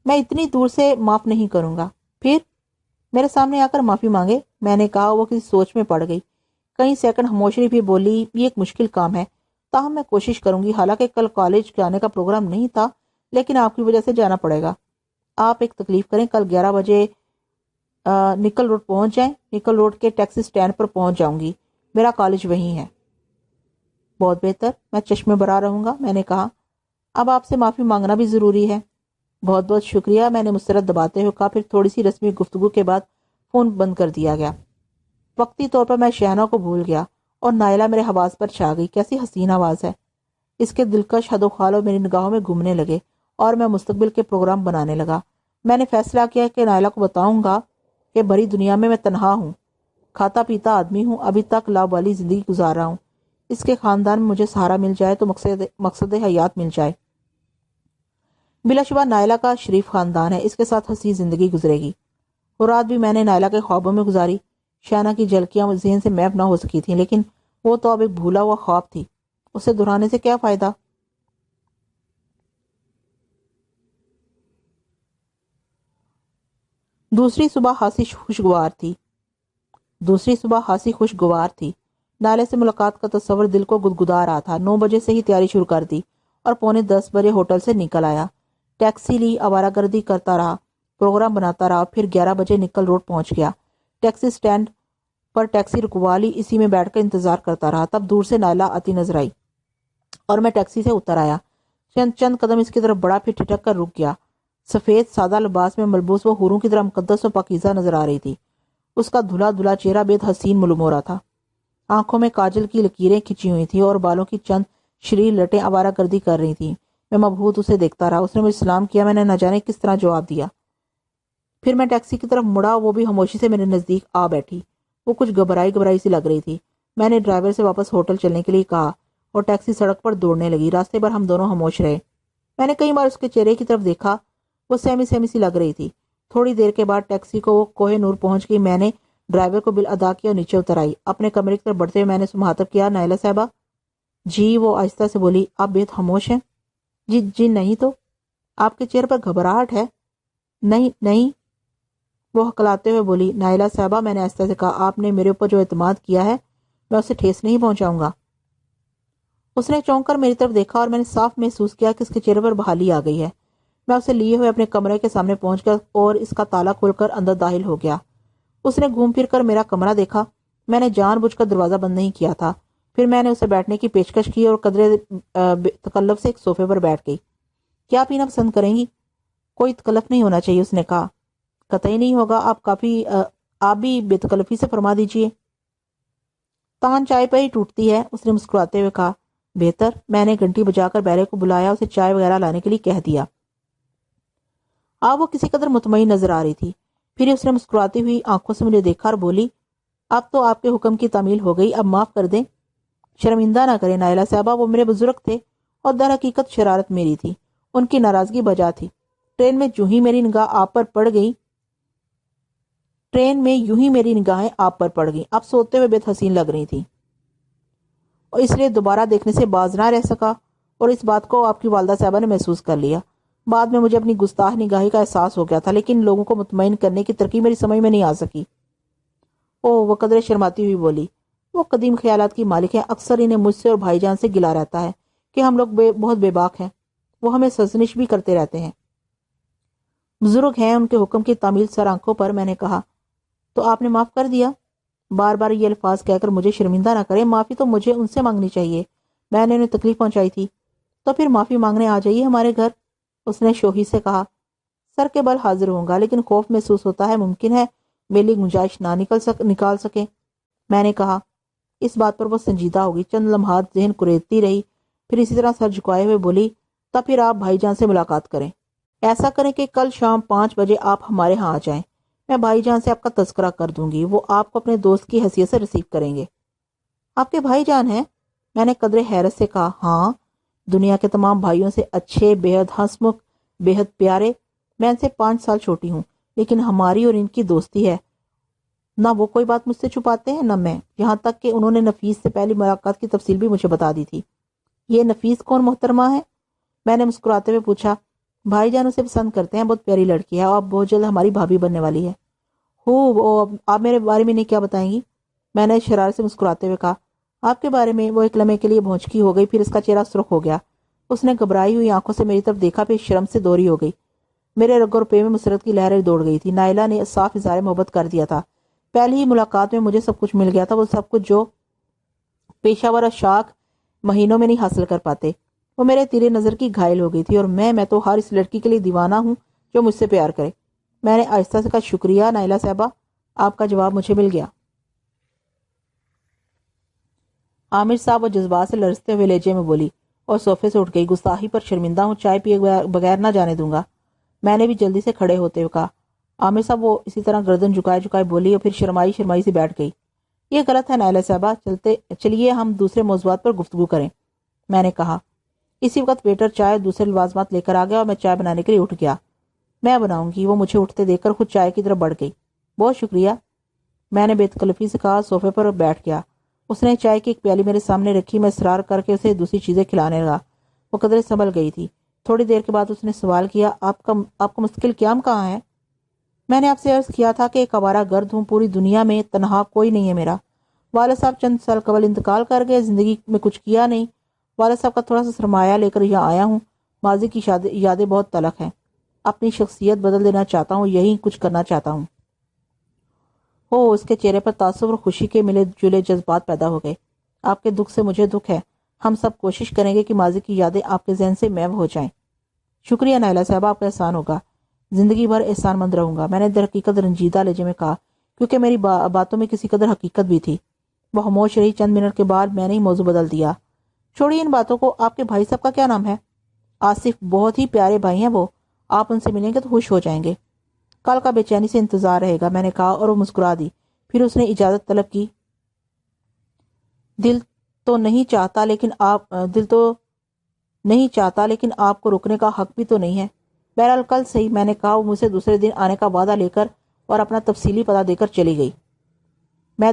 [SPEAKER 1] میں اتنی دور سے معاف نہیں کروں گا۔ پھر میرے سامنے آ کر معافی مانگے، میں نے کہا۔ وہ کسی سوچ میں پڑ گئی، کئی سیکنڈ خاموش رہی، پھر بولی، یہ ایک مشکل کام ہے، تاہم میں کوشش کروں گی۔ حالانکہ کل کالج جانے کا پروگرام نہیں تھا، لیکن آپ کی وجہ سے جانا پڑے گا۔ آپ ایک تکلیف کریں، کل 11 بجے نکل روڈ پہنچ جائیں۔ نکل روڈ کے ٹیکسی سٹینڈ پر پہنچ جاؤں گی، میرا کالج وہیں ہے۔ بہت بہتر، میں چشمے برا رہوں گا، میں نے کہا۔ اب آپ سے معافی مانگنا بھی ضروری ہے۔ بہت بہت شکریہ، میں نے مسترد دباتے ہوئے کہا۔ پھر تھوڑی سی رسمی گفتگو کے بعد فون بند کر دیا گیا۔ وقتی طور پر میں شہنا کو بھول گیا اور نائلہ میرے حواس پر چھا گئی۔ کیسی حسین آواز ہے! اس کے دلکش حد و خالو میری نگاہوں میں گھومنے لگے اور میں مستقبل کے پروگرام بنانے لگا۔ میں نے فیصلہ کیا کہ نائلہ کو بتاؤں گا کہ بڑی دنیا میں تنہا ہوں، کھاتا پیتا آدمی ہوں، ابھی تک لاوالی زندگی گزار رہا ہوں۔ اس کے خاندان میں مجھے سہارا مل جائے تو مقصد حیات مل جائے۔ بلا شبہ نائلہ کا شریف خاندان ہے، اس کے ساتھ حسین زندگی گزرے گی۔ اور رات بھی میں نے نائلہ کے خوابوں میں گزاری۔ شانہ کی جھلکیاں ذہن سے محو نہ ہو سکی تھیں، لیکن وہ تو اب ایک بھولا ہوا خواب تھی، اسے دہرانے سے کیا فائدہ؟ دوسری صبح خاصی خوشگوار تھی۔ نائلہ سے ملاقات کا تصور دل کو گدگدا رہا تھا۔ 9 بجے سے ہی تیاری شروع کر دی اور 9:45 ہوٹل سے نکل آیا۔ ٹیکسی لی، آوارہ گردی کرتا رہا، پروگرام بناتا رہا، پھر 11 بجے نکل روڈ پہنچ گیا۔ ٹیکسی سٹینڈ پر ٹیکسی رکوا لی، اسی میں بیٹھ کر انتظار کرتا رہا۔ تب دور سے نائلہ آتی نظر آئی اور میں ٹیکسی سے اتر آیا۔ چند قدم اس کی طرف بڑھا، پھر ٹھٹک کر رک گیا۔ سفید سادہ لباس میں ملبوس وہ حوروں کی طرح مقدس و پاکیزہ نظر آ رہی تھی۔ اس کا دھلا دھلا چہرہ بے حد حسین معلوم ہو رہا تھا۔ آنکھوں میں کاجل کی لکیریں کھچی ہوئی تھی اور بالوں کی چند شریر لٹیں آوارہ گردی کر رہی تھیں۔ میں مبہوت اسے دیکھتا رہا۔ اس نے مجھے سلام کیا، میں نے نہ جانے کس طرح جواب دیا۔ پھر میں ٹیکسی کی طرف مڑا، وہ بھی خاموشی سے میرے نزدیک آ بیٹھی۔ وہ کچھ گھبرائی سی لگ رہی تھی۔ میں نے ڈرائیور سے واپس ہوٹل چلنے کے لیے کہا اور ٹیکسی سڑک پر دوڑنے لگی۔ راستے پر ہم دونوں خاموش رہے۔ میں نے کئی بار اس کے چہرے کی طرف دیکھا، وہ سہمی سی لگ رہی تھی۔ تھوڑی دیر کے بعد ٹیکسی کو کوہ نور پہنچ گئی۔ میں نے ڈرائیور کو بل ادا کیا اور نیچے اتر آئی۔ اپنے کمرے کی طرف بڑھتے ہوئے میں نے اسے مخاطب کیا، نائلہ صاحبہ۔ جی، وہ آہستہ سے بولی۔ آپ بے حد خاموش ہیں۔ جی نہیں تو؟ آپ کے چہرے پر گھبراہٹ ہے۔ نہیں، وہ ہکلاتے ہوئے بولی۔ نائلہ صاحبہ، میں نے آہستہ سے کہا، آپ نے میرے اوپر جو اعتماد کیا ہے، میں اسے ٹھیس نہیں پہنچاؤں گا۔ اس نے چونک کر میری طرف دیکھا اور میں نے صاف محسوس کیا کہ اس کے چہرے پر بحالی آ گئی ہے۔ میں اسے لیے ہوئے اپنے کمرے کے سامنے پہنچ گیا اور اس کا تالا کھول کر اندر داخل ہو گیا۔ اس نے گھوم پھر کر میرا کمرہ دیکھا۔ میں نے جان بوجھ کر دروازہ بند نہیں کیا تھا۔ پھر میں نے اسے بیٹھنے کی پیشکش کی اور قدرے تکلف سے ایک صوفے پر بیٹھ گئی۔ کیا پینا پسند کریں گی؟ کوئی تکلف نہیں ہونا چاہیے، اس نے کہا۔ قطعی نہیں ہوگا، آپ بھی بے تکلفی سے فرما دیجئے۔ تان چائے پہ ہی ٹوٹتی ہے، اس نے مسکراتے ہوئے کہا۔ بہتر، میں نے گھنٹی بجا کر بیلے کو بلایا، اسے چائے وغیرہ لانے کے لیے کہہ دیا۔ وہ کسی قدر مطمئن نظر آ رہی تھی۔ پھر اس نے مسکراتی ہوئی آنکھوں سے مجھے دیکھا اور بولی، اب تو آپ کے حکم کی تعمیل ہو گئی، اب معاف کر دیں۔ شرمندہ نہ کریں نائلہ صاحبہ، وہ میرے بزرگ تھے اور در حقیقت شرارت میری تھی، ان کی ناراضگی بجا تھی۔ ٹرین میں یوں ہی میری نگاہیں آپ پر پڑ گئیں۔ آپ سوتے ہوئے بے حد حسین لگ رہی تھی اور اس لیے دوبارہ دیکھنے سے باز نہ رہ سکا، اور اس بات کو آپ کی والدہ صاحبہ نے محسوس کر لیا۔ بعد میں مجھے اپنی گستاخ نگاہی کا احساس ہو گیا تھا، لیکن لوگوں کو مطمئن کرنے کی ترکیب میری سمجھ میں نہیں آ سکی۔ وہ قدرے شرماتی ہوئی بولی۔ وہ قدیم خیالات کی مالک ہے، اکثر انہیں مجھ سے اور بھائی جان سے گلا رہتا ہے کہ ہم لوگ بہت بے باک ہیں۔ وہ ہمیں سرزنش بھی کرتے رہتے ہیں۔ بزرگ ہیں، ان کے حکم کی تعمیل سر آنکھوں پر، میں نے کہا۔ تو آپ نے معاف کر دیا؟ بار بار یہ الفاظ کہہ کر مجھے شرمندہ نہ کریں، معافی تو مجھے ان سے مانگنی چاہیے، میں نے انہیں تکلیف پہنچائی تھی۔ تو پھر معافی مانگنے آ جائیے ہمارے گھر، اس نے شوہی سے کہا۔ سر کے بل حاضر ہوں گا، لیکن خوف محسوس ہوتا ہے ممکن ہے میری گنجائش نہ نکال سکیں۔ میں نے کہا۔ اس بات پر وہ سنجیدہ ہوگی، چند لمحات ذہن کریدتی رہی، پھر اسی طرح سر جھکائے ہوئے بولی، تب پھر آپ بھائی جان سے ملاقات کریں۔ ایسا کریں کہ کل شام 5 بجے آپ ہمارے ہاں آ جائیں۔ میں بھائی جان سے آپ کا تذکرہ کر دوں گی، وہ آپ کو اپنے دوست کی حیثیت سے ریسیو کریں گے۔ آپ کے بھائی جان ہیں؟ میں نے قدرے حیرت سے کہا۔ ہاں، دنیا کے تمام بھائیوں سے اچھے، بے حد ہنسمکھ، بے حد پیارے۔ میں ان سے 5 سال چھوٹی ہوں، لیکن ہماری اور ان کی دوستی ہے، نہ وہ کوئی بات مجھ سے چھپاتے ہیں نہ میں، یہاں تک کہ انہوں نے نفیس سے پہلی ملاقات کی تفصیل بھی مجھے بتا دی تھی۔ یہ نفیس کون محترمہ ہے؟ میں نے مسکراتے ہوئے پوچھا۔ بھائی جان اسے پسند کرتے ہیں، بہت پیاری لڑکی ہے، اور اب بہت جلد ہماری بھابھی بننے والی ہے۔ آپ میرے بارے میں نہیں کیا بتائیں گی؟ میں نے شرارت سے مسکراتے ہوئے کہا۔ آپ کے بارے میں؟ وہ ایک لمحے کے لیے بھونچکی ہو گئی، پھر اس کا چہرہ سرخ ہو گیا۔ اس نے گھبرائی ہوئی آنکھوں سے میری طرف دیکھا، پھر شرم سے دوری ہو گئی۔ میرے رگ اور پے میں مسرت کی لہریں دوڑ گئی تھی۔ نائلہ نے صاف اظہار محبت کر دیا تھا۔ پہلی ہی ملاقات میں مجھے سب کچھ مل گیا تھا، وہ سب کچھ جو پیشہ ور اشاک مہینوں میں نہیں حاصل کر پاتے۔ وہ میرے تیرے نظر کی گھائل ہو گئی تھی، اور میں تو ہر اس لڑکی کے لیے دیوانہ ہوں جو مجھ سے پیار کرے۔ میں نے آہستہ سے کہا، شکریہ نائلہ صاحبہ، آپ کا جواب مجھے مل گیا۔ عامر صاحب وہ جذبات سے لرزتے ہوئے لہجے میں بولی، اور صوفے سے اٹھ گئی۔ گستاخی پر شرمندہ ہوں، چائے پیے بغیر نہ جانے دوں گا۔ میں نے بھی جلدی سے کھڑے ہوتے ہوئے کہا۔ عامر صاحب وہ اسی طرح گردن جھکائے بولی، اور پھر شرمائی سے بیٹھ گئی۔ یہ غلط ہے نائلہ صاحبہ، چلیے ہم دوسرے موضوعات پر گفتگو کریں، میں نے کہا۔ اسی وقت ویٹر چائے اور دوسرے لوازمات لے کر آ گیا، اور میں چائے بنانے کے لیے اٹھ گیا۔ میں بناؤں گی، وہ مجھے اٹھتے دیکھ کر خود چائے کی طرف بڑھ گئی۔ بہت شکریہ، میں نے بے تکلفی سے کہا، صوفے پر بیٹھ گیا۔ اس نے چائے کی ایک پیالی میرے سامنے رکھی، میں اصرار کر کے اسے دوسری چیزیں کھلانے لگا۔ وہ قدرے سنبھل گئی تھی۔ تھوڑی دیر کے بعد اس نے سوال کیا، آپ کا مستقل قیام کہاں ہے؟ میں نے آپ سے عرض کیا تھا کہ ایک آوارہ گرد ہوں، پوری دنیا میں تنہا کوئی نہیں ہے میرا۔ والد صاحب چند سال قبل انتقال کر گئے، زندگی میں کچھ کیا نہیں۔ والد صاحب کا تھوڑا سا سرمایہ لے کر یہاں آیا ہوں۔ ماضی کی یادیں بہت تلخ ہیں، اپنی شخصیت بدل دینا چاہتا ہوں، یہی کچھ کرنا چاہتا ہوں۔ اس کے چہرے پر تعصب اور خوشی کے ملے جلے جذبات پیدا ہو گئے۔ آپ کے دکھ سے مجھے دکھ ہے، ہم سب کوشش کریں گے کہ ماضی کی یادیں آپ کے ذہن سے محو ہو جائیں۔ شکریہ نائلہ صاحبہ، آپ کا احسان ہوگا، زندگی بھر احسان مند رہوں گا، میں نے در حقیقت رنجیدہ لہجے میں کہا، کیونکہ میری باتوں میں کسی قدر حقیقت بھی تھی۔ وہ خاموش رہی۔ چند منٹ کے بعد میں نے موضوع بدل دیا۔ چھوڑیے ان باتوں کو، آپ کے بھائی صاحب کا کیا نام ہے؟ آصف، بہت ہی پیارے بھائی ہیں وہ، آپ ان سے ملیں گے تو خوش ہو جائیں گے۔ کل کا بے چینی سے انتظار رہے گا، میں نے کہا، اور وہ مسکرا دی۔ پھر اس نے اجازت طلب کی۔ دل تو نہیں چاہتا لیکن آپ کو رکنے کا حق بھی تو نہیں ہے۔ بہرحال کل صحیح، میں نے کہا۔ وہ مجھ سے دوسرے دن آنے کا وعدہ لے کر اور اپنا تفصیلی پتہ دے کر چلی گئی۔ میں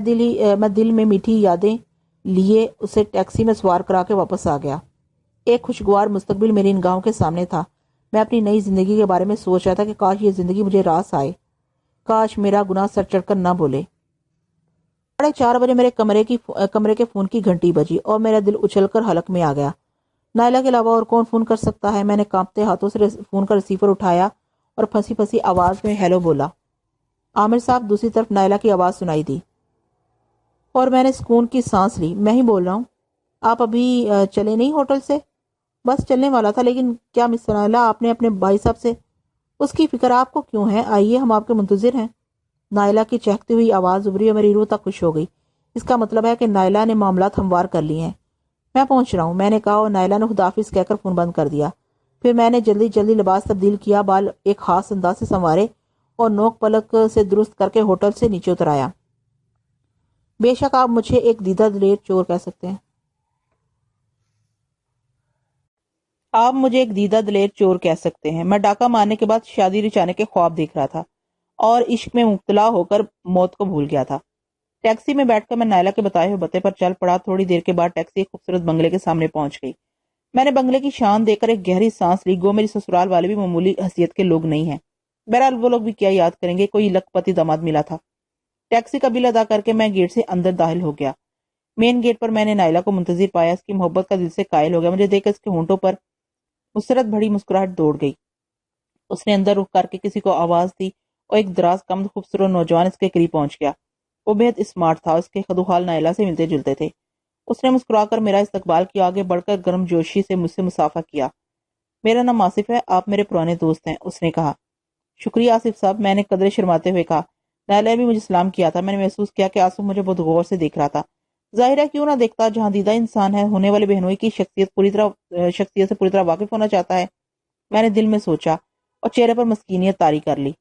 [SPEAKER 1] دل میں میٹھی یادیں لیے اسے ٹیکسی میں سوار کرا کے واپس آ گیا۔ ایک خوشگوار مستقبل میری نگاہوں کے سامنے تھا۔ میں اپنی نئی زندگی کے بارے میں سوچ رہا تھا کہ کاش یہ زندگی مجھے راس آئے، کاش میرا گناہ سر چڑھ کر نہ بولے۔ 4:30 بجے میرے کمرے کے فون کی گھنٹی بجی، اور میرا دل اچھل کر حلق میں آ گیا۔ نائلہ کے علاوہ اور کون فون کر سکتا ہے؟ میں نے کانپتے ہاتھوں سے فون کا ریسیور اٹھایا اور پھنسی آواز میں ہیلو بولا۔ عامر صاحب، دوسری طرف نائلہ کی آواز سنائی دی، اور میں نے سکون کی سانس لی۔ میں ہی بول رہا ہوں، آپ ابھی چلے نہیں ہوٹل سے؟ بس چلنے والا تھا، لیکن کیا مس نائلہ، آپ نے اپنے بھائی صاحب سے؟ اس کی فکر آپ کو کیوں ہے؟ آئیے، ہم آپ کے منتظر ہیں۔ نائلہ کی چہکتی ہوئی آواز ابری اور میری روح تک خوش ہو گئی۔ اس کا مطلب ہے کہ نائلہ نے معاملات ہموار کر لیے ہیں۔ میں پہنچ رہا ہوں، میں نے کہا، اور نائلہ نے خداحافظ کہہ کر فون بند کر دیا۔ پھر میں نے جلدی لباس تبدیل کیا، بال ایک خاص انداز سے سنوارے اور نوک پلک سے درست کر کے ہوٹل سے نیچے اتر آیا۔ بے شک آپ مجھے ایک دیدہ دلیر چور کہہ سکتے ہیں۔ میں ڈاکہ مارنے کے بعد شادی رچانے کے خواب دیکھ رہا تھا اور عشق میں مبتلا ہو کر موت کو بھول گیا تھا۔ ٹیکسی میں بیٹھ کر میں نائلہ کے بتائے ہوئے بتے پر چل پڑا۔ تھوڑی دیر کے بعد ٹیکسی ایک خوبصورت بنگلے کے سامنے پہنچ گئی۔ میں نے بنگلے کی شان دیکھ کر ایک گہری سانس لی۔ گو میری سسرال والے بھی معمولی حیثیت کے لوگ نہیں ہیں۔ بہرحال وہ لوگ بھی کیا یاد کریں گے، کوئی لکھ پتی داماد ملا تھا۔ ٹیکسی کا بل ادا کر کے میں گیٹ سے اندر داخل ہو گیا۔ مین گیٹ پر میں نے نائلہ کو منتظر پایا۔ اس کی محبت کا دل سے قائل ہو گیا۔ مجھے دیکھ کر اس کے ہونٹوں پر مسرت بھری مسکراہٹ دوڑ گئی۔ اس نے اندر رخ کر کے کسی کو آواز دی اور ایک دراز قامت خوبصورت نوجوان اس کے قریب پہنچ گیا۔ وہ بہت اسمارٹ تھا، اس کے خد و خال نائلہ سے ملتے جلتے تھے۔ اس نے مسکرا کر میرا استقبال کیا، آگے بڑھ کر گرم جوشی سے مجھ سے مصافحہ کیا۔ میرا نام آصف ہے، آپ میرے پرانے دوست ہیں، اس نے کہا۔ شکریہ آصف صاحب، میں نے قدرے شرماتے ہوئے کہا۔ نائلہ نے بھی مجھے سلام کیا تھا۔ میں نے محسوس کیا کہ آصف مجھے بہت غور سے دیکھ رہا تھا۔ ظاہر ہے کیوں نہ دیکھتا، جہاں دیدہ انسان ہے، ہونے والے بہنوئی کی شخصیت سے پوری طرح واقف ہونا چاہتا ہے، میں نے دل میں سوچا اور چہرے پر مسکینیت طاری کر لی۔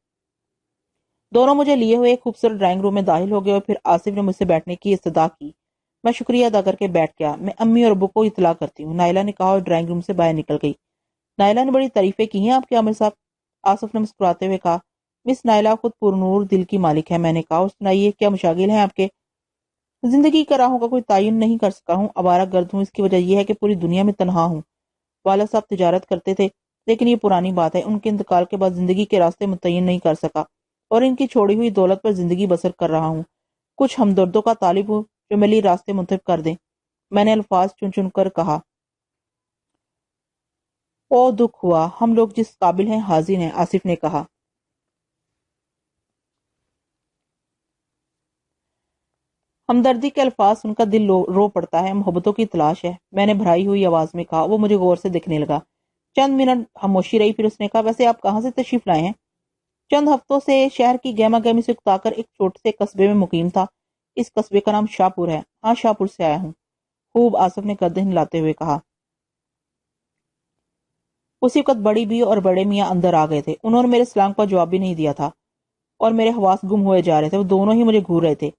[SPEAKER 1] دونوں مجھے لیے ہوئے ایک خوبصورت ڈرائنگ روم میں داخل ہو گئے اور پھر آصف نے مجھ سے بیٹھنے کی استدعا کی۔ میں شکریہ ادا کر کے بیٹھ گیا۔ میں امی اور ابو کو اطلاع کرتی ہوں، نائلہ نے کہا اور ڈرائنگ روم سے باہر نکل گئی۔ نائلہ نے بڑی تعریفیں کی ہیں آپ کے عامر صاحب، آصف نے مسکراتے ہوئے کہا۔ مس نائلہ خود پرنور دل کی مالک ہے، میں نے کہا۔ اور سنائیے کیا مشاغل ہیں آپ کے؟ زندگی کا راہوں کا کوئی تعین نہیں کر سکا ہوں، آوارہ گرد ہوں۔ اس کی وجہ یہ ہے کہ پوری دنیا میں تنہا ہوں۔ والد صاحب تجارت کرتے تھے، لیکن یہ پرانی بات ہے، ان کے انتقال کے بعد زندگی کے راستے متعین نہیں کر سکا اور ان کی چھوڑی ہوئی دولت پر زندگی بسر کر رہا ہوں۔ کچھ ہمدردوں کا طالب ہوں جو میرے لیے راستے منتخب کر دیں۔ میں نے الفاظ چن چن کر کہا۔ او دکھ ہوا، ہم لوگ جس قابل ہیں حاضر ہیں، آصف نے کہا۔ ہمدردی کے الفاظ سن کر دل رو پڑتا ہے، محبتوں کی تلاش ہے، میں نے بھرائی ہوئی آواز میں کہا۔ وہ مجھے غور سے دیکھنے لگا۔ چند منٹ خاموشی رہی، پھر اس نے کہا، ویسے آپ کہاں سے تشریف لائے ہیں؟ چند ہفتوں سے شہر کی گہما گہمی سے اکتا کر ایک چھوٹے سے قصبے میں مقیم تھا۔ اس قصبے کا نام شاہپور ہے۔ ہاں، شاہپور سے آیا ہوں۔ خوب، آصف نے گردن ہلاتے ہوئے کہا۔ اسی وقت بڑی بی اور بڑے میاں اندر آ گئے تھے۔ انہوں نے میرے سلام کا جواب بھی نہیں دیا تھا اور میرے حواس گم ہوئے جا رہے تھے، وہ دونوں ہی مجھے گھور رہے تھے۔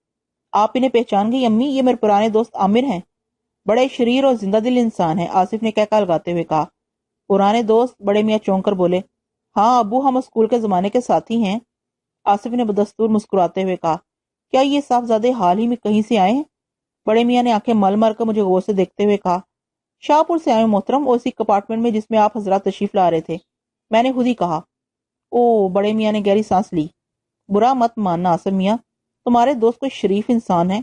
[SPEAKER 1] آپ انہیں پہچان گئی امی؟ یہ میرے پرانے دوست عامر ہیں، بڑے شریر اور زندہ دل انسان ہیں، آصف نے کہکا لگاتے ہوئے کہا۔ پرانے دوست؟ بڑے میاں چونک کر بولے۔ ہاں ابو، ہم اسکول کے زمانے کے ساتھی ہیں، آصف نے بدستور مسکراتے ہوئے کہا۔ کیا یہ صاحبزادے حال ہی میں کہیں سے آئے ہیں؟ بڑے میاں نے آنکھیں مل مار کر مجھے غور سے دیکھتے ہوئے کہا۔ شاہپور سے آئے ہوں محترم، اسی کمپارٹمنٹ میں جس میں آپ حضرات تشریف لا رہے تھے، میں نے خود ہی کہا۔ او، بڑے میاں نے گہری سانس لی۔ برا مت ماننا آصف میاں، تمہارے دوست کوئی شریف انسان ہے۔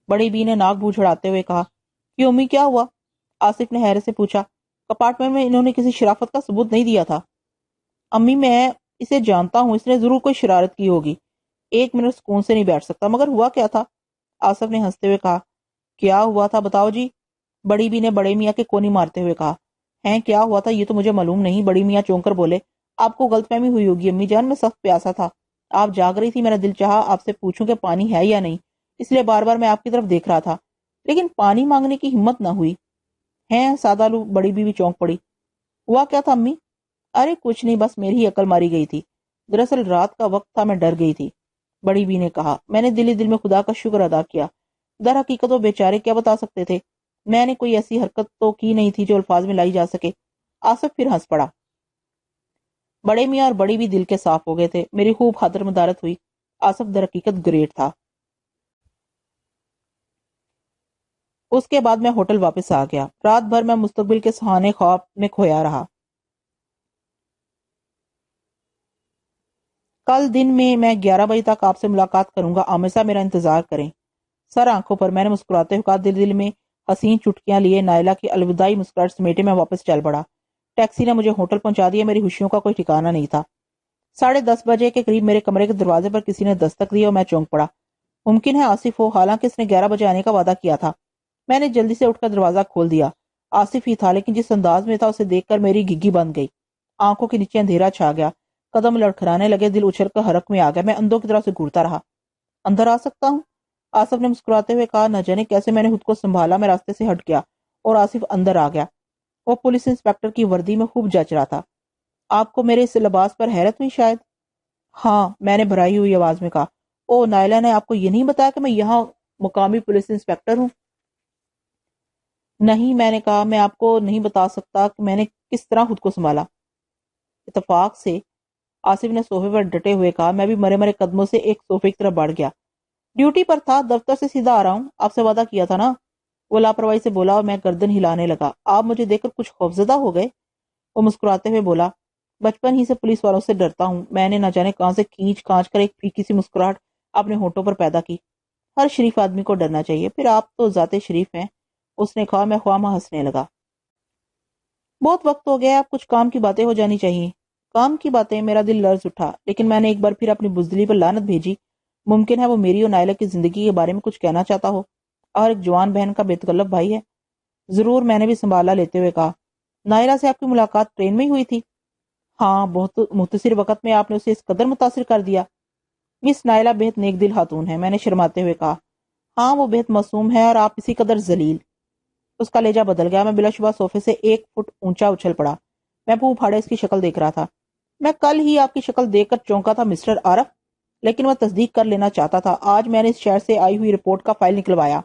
[SPEAKER 1] بڑی بی نے ناک بھو چڑھاتے ہوئے کہا۔ کیوں امی، کیا ہوا؟ آصف نے حیرت سے پوچھا۔ کمپارٹمنٹ میں انہوں نے کسی شرافت کا ثبوت نہیں دیا تھا۔ امی، میں اسے جانتا ہوں، اس نے ضرور کوئی شرارت کی ہوگی، ایک منٹ سکون سے نہیں بیٹھ سکتا۔ مگر ہوا کیا تھا؟ آصف نے ہنستے ہوئے کہا۔ کیا ہوا تھا بتاؤ جی، بڑی بی نے بڑے میاں کے کونی مارتے ہوئے کہا۔ ہیں، کیا ہوا تھا یہ تو مجھے معلوم نہیں، بڑی میاں چونک کر بولے۔ آپ کو غلط فہمی ہوئی ہوگی امی جان، میں سخت پیاسا تھا، آپ جاگ رہی تھی، میرا دل چاہا آپ سے پوچھوں کہ پانی ہے یا نہیں، اس لیے بار بار میں آپ کی طرف دیکھ رہا تھا، لیکن پانی مانگنے کی ہمت نہ ہوئی۔ ہیں سادہ لو، بڑی بی بھی چونک پڑی۔ ہوا کیا تھا امی؟ ارے کچھ نہیں، بس میری ہی عقل ماری گئی تھی، دراصل رات کا وقت تھا، میں ڈر گئی تھی، بڑی بی نے کہا۔ میں نے دل میں خدا کا شکر ادا کیا، در حقیقت وہ بیچارے کیا بتا سکتے تھے، میں نے کوئی ایسی حرکت تو کی نہیں تھی جو الفاظ میں لائی جا سکے۔ آصف پھر ہنس پڑا۔ بڑے میاں اور بڑی بھی دل کے صاف ہو گئے تھے، میری خوب خاطر مدارت ہوئی۔ آصف در حقیقت گریٹ تھا۔ اس کے بعد میں ہوٹل واپس آ گیا۔ رات بھر میں مستقبل کے سہانے خواب میں کھویا رہا۔ کل دن میں 11 بجے تک آپ سے ملاقات کروں گا، عامر صاحب میرا انتظار کریں۔ سر آنکھوں پر، میں نے مسکراتے ہوئے کہا۔ دل میں حسین چٹکیاں لیے نائلہ کی الوداعی مسکراہٹ سمیٹے میں واپس چل پڑا۔ ٹیکسی نے مجھے ہوٹل پہنچا دیا، میری خوشیوں کا کوئی ٹھکانہ نہیں تھا۔ 10:30 بجے کے قریب میرے کمرے کے دروازے پر کسی نے دستک دی اور میں چونک پڑا۔ ممکن ہے آصف ہو، حالانکہ اس نے 11 بجے آنے کا وعدہ کیا تھا۔ میں نے جلدی سے اٹھ کر دروازہ کھول دیا۔ آصف ہی تھا، لیکن جس انداز میں تھا اسے دیکھ کر میری گھگی بند گئی، آنکھوں کے نیچے اندھیرا چھا گیا، قدم لڑکھڑانے لگے، دل اچھل کر حرک میں آ گیا۔ میں اندھوں کی طرح سے گھورتا رہا۔ اندر آ سکتا ہوں؟ آصف نے مسکراتے ہوئے کہا۔ نہ جانے کیسے میں نے خود کو سنبھالا، میں راستے سے ہٹ گیا اور آصف اندر آ گیا۔ وہ پولیس انسپکٹر کی وردی میں خوب جچ رہا تھا۔ آپ کو میرے اس لباس پر حیرت ہوئی شاید؟ ہاں، میں نے بھرائی ہوئی آواز میں کہا۔ او، نائلہ نے آپ کو یہ نہیں بتایا کہ میں یہاں مقامی پولیس انسپکٹر ہوں؟ نہیں، میں نے کہا، میں آپ کو نہیں بتا سکتا کہ میں نے کس طرح خود کو سنبھالا۔ اتفاق سے، آصف نے صوفے پر ڈٹے ہوئے کہا۔ میں بھی مرے مرے قدموں سے ایک صوفے کی طرف بڑھ گیا۔ ڈیوٹی پر تھا، دفتر سے سیدھا آ رہا ہوں، آپ سے وعدہ کیا تھا نا، وہ لاپرواہی سے بولا اور میں گردن ہلانے لگا۔ آپ مجھے دیکھ کر کچھ خوفزدہ ہو گئے؟ وہ مسکراتے ہوئے بولا۔ بچپن ہی سے پولیس والوں سے ڈرتا ہوں۔ میں نے نہ جانے کہاں سے کھینچ کھانچ کر ایک پھیکی سی مسکراہٹ اپنے ہونٹوں پر پیدا کی۔ ہر شریف آدمی کو ڈرنا چاہیے، پھر آپ تو ذات شریف ہیں، اس نے کہا۔ میں خواہ ہنسنے لگا۔ بہت وقت ہو گیا، اب کچھ کام کی باتیں ہو جانی چاہیے۔ کام کی باتیں؟ میرا دل لرز اٹھا، لیکن میں نے ایک بار پھر اپنی بزدلی پر لعنت بھیجی۔ ممکن ہے وہ میری اور نائلہ کی زندگی کے بارے میں کچھ کہنا چاہتا ہو، اور ایک جوان بہن کا بے تکلف بھائی ہے۔ ضرور، میں نے بھی سنبھالا لیتے ہوئے کہا۔ نائرہ سے آپ کی ملاقات ٹرین میں ہی ہوئی تھی؟ ہاں، بہت مختصر وقت میں آپ نے اسے اس قدر متاثر کر دیا؟ مس نائلہ بہت نیک دل خاتون ہے، میں نے شرماتے ہوئے کہا۔ ہاں، وہ بہت معصوم ہے اور آپ اسی قدر ذلیل۔ اس کا لہجہ بدل گیا، میں بلا شبہ صوفے سے 1 فٹ اونچا اچھل پڑا۔ میں منہ پھاڑے اس کی شکل دیکھ رہا تھا۔ میں کل ہی آپ کی شکل دیکھ کر چونکا تھا مسٹر عارف، لیکن وہ تصدیق کر لینا چاہتا تھا۔ آج میں نے اس شہر سے آئی ہوئی رپورٹ کا فائل نکلوایا،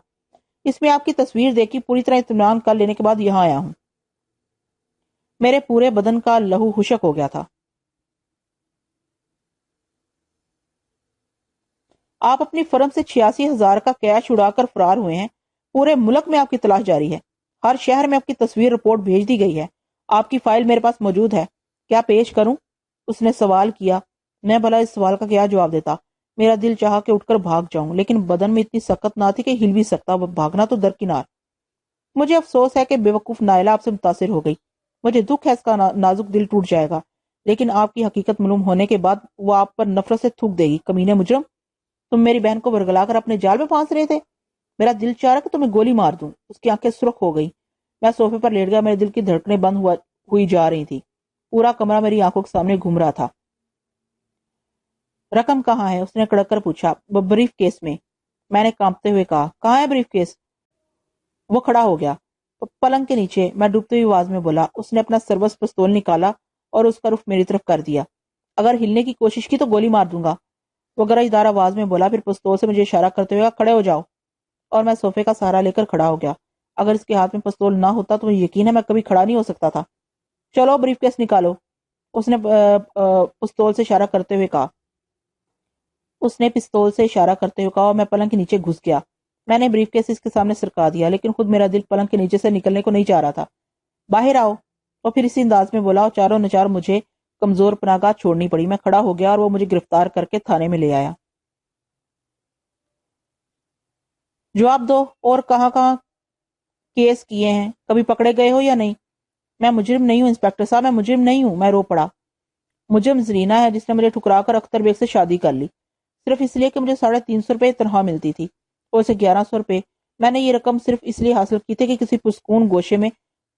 [SPEAKER 1] اس میں آپ کی تصویر دیکھی، پوری طرح اطمینان کر لینے کے بعد یہاں آیا ہوں۔ میرے پورے بدن کا لہو خشک ہو گیا تھا۔ آپ اپنی فرم سے 86,000 کا کیش اڑا کر فرار ہوئے ہیں، پورے ملک میں آپ کی تلاش جاری ہے، ہر شہر میں آپ کی تصویر رپورٹ بھیج دی گئی ہے، آپ کی فائل میرے پاس موجود ہے، کیا پیش کروں؟ اس نے سوال کیا۔ میں بھلا اس سوال کا کیا جواب دیتا؟ میرا دل چاہا کہ اٹھ کر بھاگ جاؤں، لیکن بدن میں اتنی سکت نہ تھی کہ ہل بھی سکتا، بھاگنا تو درکنار۔ مجھے افسوس ہے کہ بے وقوف نائلہ آپ سے متاثر ہو گئی، مجھے دکھ ہے اس کا نازک دل ٹوٹ جائے گا، لیکن آپ کی حقیقت معلوم ہونے کے بعد وہ آپ پر نفرت سے تھوک دے گی۔ کمینے مجرم، تم میری بہن کو ورگلا کر اپنے جال میں پھانس رہے تھے، میرا دل چاہ رہا کہ تمہیں گولی مار دوں۔ اس کی آنکھیں سرخ ہو گئی، میں صوفے پر لیٹ گیا، میرے دل کی دھڑکنیں بند ہوئی جا رہی تھی، پورا کمرہ میری آنکھوں کے سامنے گھوم رہا تھا۔ رقم کہاں ہے؟ اس نے کڑک کر پوچھا۔ بریف کیس میں نے کانپتے ہوئے کہا۔ کہاں ہے بریف کیس؟ وہ کھڑا ہو گیا۔ پلنگ کے نیچے، میں ڈوبتی ہوئی آواز میں بولا۔ اس نے اپنا سروس پستول نکالا اور اس کا رخ میری طرف کر دیا۔ اگر ہلنے کی کوشش کی تو گولی مار دوں گا، وہ گرج دار آواز میں بولا، پھر پستول سے مجھے اشارہ کرتے ہوئے کھڑے ہو جاؤ، اور میں صوفے کا سہارا لے کر کھڑا ہو گیا۔ اگر اس کے ہاتھ میں پستول نہ ہوتا تو یقین ہے میں کبھی کھڑا نہیں ہو سکتا تھا۔ چلو بریف کیس نکالو، اس نے پستول سے اشارہ کرتے ہوئے کہا۔ اور میں پلنگ کے نیچے گھس گیا۔ میں نے بریف کیس اس کے سامنے سرکا دیا، لیکن خود میرا دل پلنگ کے نیچے سے نکلنے کو نہیں چاہ رہا تھا۔ باہر آؤ، اور پھر اسی انداز میں بولا، اور چاروں نچار مجھے کمزور پناہ گاہ چھوڑنی پڑی۔ میں کھڑا ہو گیا اور وہ مجھے گرفتار کر کے تھانے میں لے آیا۔ جواب دو، اور کہاں کہاں کیس کیے ہیں؟ کبھی پکڑے گئے ہو یا نہیں؟ میں مجرم نہیں ہوں انسپیکٹر صاحب، میں مجرم نہیں ہوں، میں رو پڑا۔ مجرم زرینا ہے، جس نے مجھے ٹھکرا کر اختر بیگ سے شادی کر لی، صرف اس لیے کہ مجھے 350 روپے تنخواہ ملتی تھی، اور اسے 1100 روپے۔ میں نے یہ رقم صرف اس لیے حاصل کی تھی کہ کسی پرسکون گوشے میں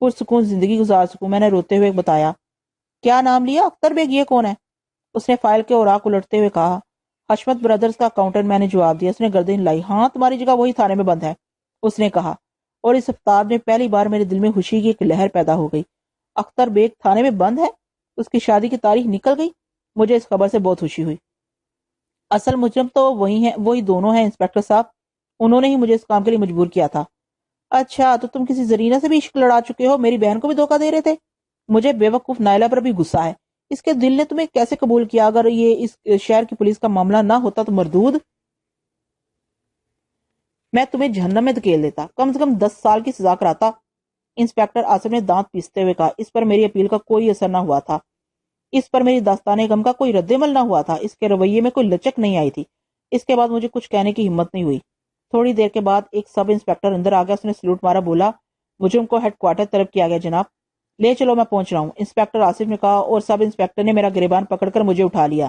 [SPEAKER 1] پرسکون زندگی گزار سکوں۔ میں نے روتے ہوئے بتایا۔ کیا نام لیا؟ اختر بیگ، یہ کون ہے؟ اس نے فائل کے اوراق الٹتے ہوئے کہا۔ حشمت برادرز کا اکاؤنٹنٹ، میں نے جواب دیا۔ اس نے گردن لائی۔ ہاں، تمہاری جگہ وہی تھانے میں بند ہے، اس نے کہا، اور اس ہفتاد میں پہلی بار میرے دل میں خوشی کی ایک لہر پیدا ہو گئی۔ اختر بیگ تھانے میں بند ہے؟ اس کی شادی کی تاریخ نکل گئی؟ مجھے اس خبر سے بہت خوشی ہوئی۔ اصل مجرم تو وہی دونوں ہیں انسپیکٹر صاحب، انہوں نے ہی مجھے اس کام کے لیے مجبور کیا تھا۔ اچھا، تو تم کسی زرینہ سے بھی عشق لڑا چکے ہو؟ میری بہن کو بھی دھوکہ دے رہے تھے؟ مجھے بے وقوف نائلہ پر بھی غصہ ہے، اس کے دل نے تمہیں کیسے قبول کیا؟ اگر یہ اس شہر کی پولیس کا معاملہ نہ ہوتا تو مردود میں تمہیں جہنم میں دھکیل دیتا، کم سے کم 10 سال کی سزا کراتا۔ انسپیکٹر آصف نے دانت پیستے ہوئے کہا۔ اس پر میری اپیل کا کوئی اثر نہ ہوا تھا، اس پر میری داستانے غم کا کوئی رد عمل نہ ہوا تھا، اس کے رویے میں کوئی لچک نہیں آئی تھی۔ اس کے بعد مجھے کچھ کہنے کی ہمت نہیں ہوئی۔ تھوڑی دیر کے بعد ایک سب انسپیکٹر اندر آ گیا، اس نے سلوٹ مارا، بولا، مجرم کو ہیڈ کوارٹر طلب کیا گیا جناب۔ لے چلو، میں پہنچ رہا ہوں، انسپیکٹر آصف نے کہا، اور سب انسپیکٹر نے میرا گریبان پکڑ کر مجھے اٹھا لیا۔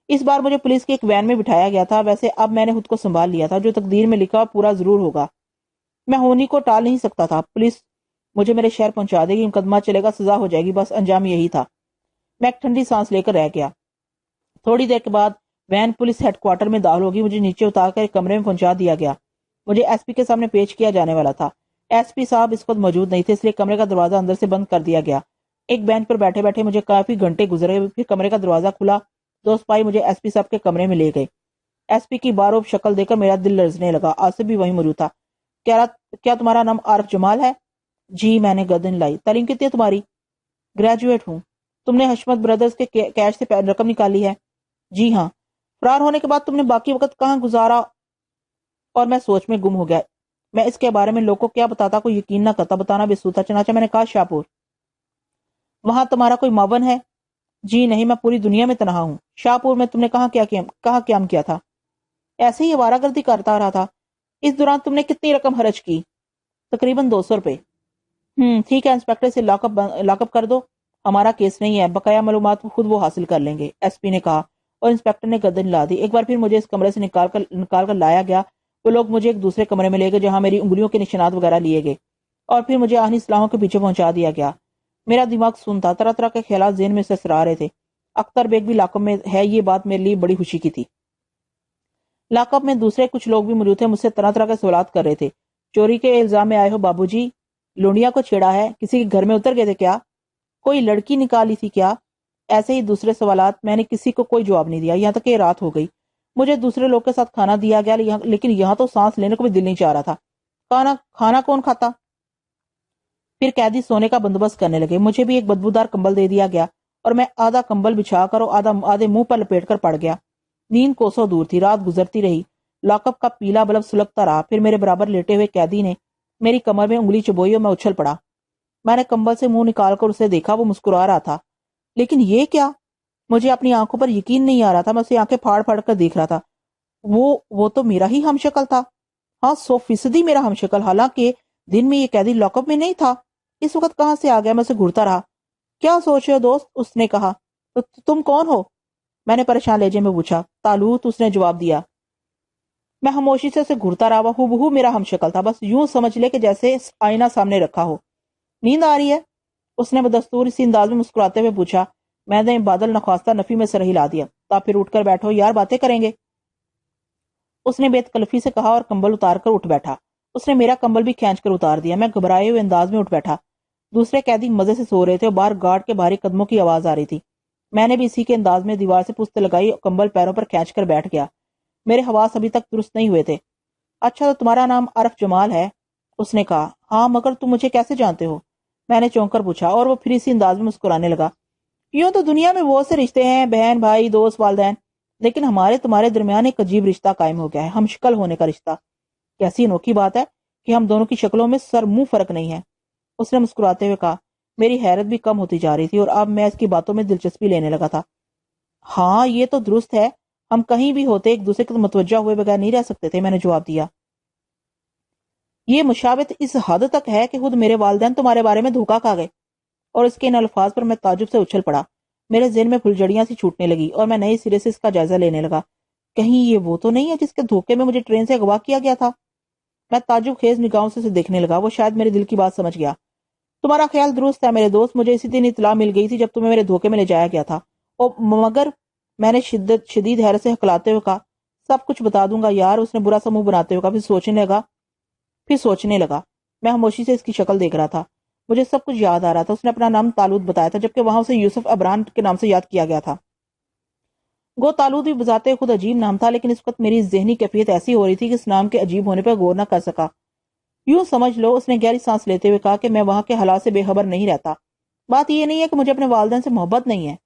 [SPEAKER 1] اس بار مجھے پولیس کی ایک وین میں بٹھایا گیا تھا۔ ویسے اب میں نے خود کو سنبھال لیا تھا، جو تقدیر میں لکھا پورا ضرور ہوگا، میں ہونی کو ٹال نہیں سکتا تھا۔ پولیس مجھے میرے شہر پہنچا دے گی، مقدمہ چلے گا، سزا ہو جائے گی، بس انجام یہی تھا۔ میں ایک ٹھنڈی سانس لے کر رہ گیا۔ تھوڑی دیر کے بعد وین پولیس ہیڈ کوارٹر میں داخل ہوگی، مجھے نیچے اتار کر ایک کمرے میں پہنچا دیا گیا۔ مجھے ایس پی کے سامنے پیش کیا جانے والا تھا۔ ایس پی صاحب اس وقت موجود نہیں تھے، اس لیے کمرے کا دروازہ اندر سے بند کر دیا گیا۔ ایک بینچ پر بیٹھے بیٹھے مجھے کافی گھنٹے گزرے، پھر کمرے کا دروازہ کھلا، 2 سپاہی مجھے ایس پی صاحب کے کمرے میں لے گئے۔ ایس پی کی باروب شکل دیکھ کر میرا دل لرزنے لگا۔ آصف بھی وہیں موجود تھا۔ کیا تمہارا نام عارف جمال ہے؟ جی، میں نے گردن لائی۔ تعلیم کتنی ہے تمہاری؟ گریجویٹ ہوں۔ تم نے حشمت برادرز کے کیش سے رقم نکالی ہے؟ جی ہاں۔ فرار ہونے کے بعد تم نے باقی وقت کہاں گزارا؟ اور میں سوچ میں گم ہو گیا۔ میں اس کے بارے میں لوگوں کو کیا بتاتا، کوئی یقین نہ کرتا، بتانا بے سوتا، چنانچہ میں نے کہا شاپور۔ وہاں تمہارا کوئی معاون ہے؟ جی نہیں، میں پوری دنیا میں تنہا ہوں۔ شاپور میں تم نے کہاں قیام کیا تھا؟ ایسے ہی آوارہ گردی کرتا رہا تھا۔ اس دوران تم نے کتنی رقم خرچ کی؟ تقریباً 200 روپے۔ ٹھیک ہے، انسپیکٹر سے لاک اپ کر دو، ہمارا کیس نہیں ہے، بقایا معلومات خود وہ حاصل کر لیں گے، ایس پی نے کہا، اور انسپیکٹر نے گردن لا دی۔ ایک بار پھر مجھے اس کمرے سے نکال کر لایا گیا۔ وہ لوگ مجھے ایک دوسرے کمرے میں لے گئے، جہاں میری انگلیوں کے نشانات وغیرہ لیے گئے، اور پھر مجھے آہنی سلاحوں کے پیچھے پہنچا دیا گیا۔ میرا دماغ سن تھا، طرح طرح کے خیالات ذہن میں سسرا رہے تھے۔ اختر بیگ بھی لاکب میں ہے، یہ بات میرے لیے بڑی خوشی کی تھی۔ لاکب میں دوسرے کچھ لوگ بھی موجود تھے، مجھ سے طرح طرح کے سوالات کر رہے تھے۔ چوری کے الزام میں آئے ہو بابو جی؟ لونڈیا کو چھیڑا ہے؟ کسی کے گھر میں اتر گئے تھے کیا؟ کوئی لڑکی نکالی تھی کیا؟ ایسے ہی دوسرے سوالات۔ میں نے کسی کو کوئی جواب نہیں دیا، یہاں تک کہ رات ہو گئی۔ مجھے دوسرے لوگ کے ساتھ کھانا دیا گیا، لیکن یہاں تو سانس لینے کو بھی دل نہیں چاہ رہا تھا۔ کھانا کون کھاتا؟ پھر قیدی سونے کا بندوبست کرنے لگے۔ مجھے بھی ایک بدبودار کمبل دے دیا گیا اور میں آدھا کمبل بچھا کر اور آدھے منہ پر لپیٹ کر پڑ گیا۔ نیند کوسوں دور تھی، رات گزرتی رہی۔ لاکب کا پیلا بلب سلگتا رہا۔ پھر میرے برابر لیٹے ہوئے قیدی نے میری کمر میں انگلی چبوئی اور میں اچھل پڑا۔ میں نے کمبل سے منہ نکال کر اسے دیکھا، وہ مسکرا رہا تھا۔ لیکن یہ کیا؟ مجھے اپنی آنکھوں پر یقین نہیں آ رہا تھا۔ میں اسے آنکھیں پھاڑ پھاڑ کر دیکھ رہا تھا۔ وہ تو میرا ہی ہم شکل تھا۔ ہاں، 100% میرا ہم شکل، حالانکہ دن میں یہ قیدی لاکب میں نہیں تھا۔ اس وقت کہاں سے آ گیا؟ میں اسے گھورتا رہا۔ کیا سوچ رہے ہو دوست؟ اس نے کہا۔ تو تم کون ہو؟ میں نے پریشان لہجے میں پوچھا۔ طالوت، اس نے جواب دیا۔ میں خاموشی سے اسے گھورتا رہا۔ وہ ہو میرا ہم شکل تھا، بس یوں سمجھ لے کہ جیسے آئینہ سامنے رکھا ہو۔ نیند آ رہی ہے؟ اس نے بدستور اسی انداز میں مسکراتے ہوئے پوچھا۔ میں نے بادل نخواستہ نفی میں سر ہلا دیا۔ تب پھر اٹھ کر بیٹھو یار، باتیں کریں گے، اس نے بے تکلفی سے کہا اور کمبل اتار کر اٹھ بیٹھا۔ اس نے میرا کمبل بھی کھینچ کر اتار دیا۔ میں گھبرائے ہوئے انداز میں اٹھ بیٹھا۔ دوسرے قیدی مزے سے سو رہے تھے اور باہر گارڈ کے بھاری قدموں کی آواز آ رہی تھی۔ میں نے بھی اسی کے انداز میں دیوار سے پشت لگائی اور کمبل پیروں پر کھینچ کر بیٹھ گیا۔ میرے حواس ابھی تک درست نہیں ہوئے تھے۔ اچھا، تو تمہارا نام عرف جمال ہے؟ اس نے کہا۔ ہاں، مگر تم مجھے کیسے جانتے ہو؟ میں نے چونک کر پوچھا، اور وہ پھر اسی انداز میں مسکرانے لگا۔ یوں تو دنیا میں بہت سے رشتے ہیں، بہن، بھائی، دوست، والدین، لیکن ہمارے تمہارے درمیان ایک عجیب رشتہ قائم ہو گیا ہے، ہم شکل ہونے کا رشتہ۔ کیسی انوکھی بات ہے کہ ہم دونوں کی شکلوں میں سر منہ فرق نہیں ہے، اس نے مسکراتے ہوئے کہا۔ میری حیرت بھی کم ہوتی جا رہی تھی اور اب میں اس کی باتوں میں دلچسپی لینے لگا تھا۔ ہاں، یہ تو درست ہے، ہم کہیں بھی ہوتے ایک دوسرے کو متوجہ ہوئے بغیر نہیں رہ سکتے تھے، میں نے جواب دیا۔ یہ مشابہت اس حد تک ہے کہ خود میرے والدین تمہارے بارے میں دھوکہ کھا گئے۔ اور اس کے ان الفاظ پر میں تعجب سے اچھل پڑا۔ میرے ذہن میں پھلجڑیاں سی چھوٹنے لگی اور میں نئے سرے سے اس کا جائزہ لینے لگا۔ کہیں یہ وہ تو نہیں ہے جس کے دھوکے میں مجھے ٹرین سے اغوا کیا گیا تھا؟ میں تعجب خیز نگاہوں سے اسے دیکھنے لگا۔ وہ شاید میرے دل کی بات سمجھ گیا۔ تمہارا خیال درست ہے میرے دوست، مجھے اسی دن اطلاع مل گئی تھی جب تمہیں میرے دھوکے میں لے جایا گیا تھا۔ مگر میں نے شدید حیرت سے ہکلاتے ہوئے کہا، سب کچھ بتا دوں گا یار۔ اس نے برا سا منہ بناتے ہوئے کہا، پھر سوچنے لگا۔ میں خاموشی سے اس کی شکل دیکھ رہا تھا۔ مجھے سب کچھ یاد آ رہا تھا۔ اس نے اپنا نام طالوت بتایا تھا، جبکہ وہاں اسے یوسف ابران کے نام سے یاد کیا گیا تھا۔ گو طالوت بھی بذات خود عجیب نام تھا، لیکن اس وقت میری ذہنی کیفیت ایسی ہو رہی تھی کہ اس نام کے عجیب ہونے پر غور نہ کر سکا۔ یوں سمجھ لو، اس نے گہری سانس لیتے ہوئے کہا، کہ میں وہاں کے حالات سے بے خبر نہیں رہتا۔ بات یہ نہیں ہے کہ مجھے اپنے والدین سے محبت نہیں ہے،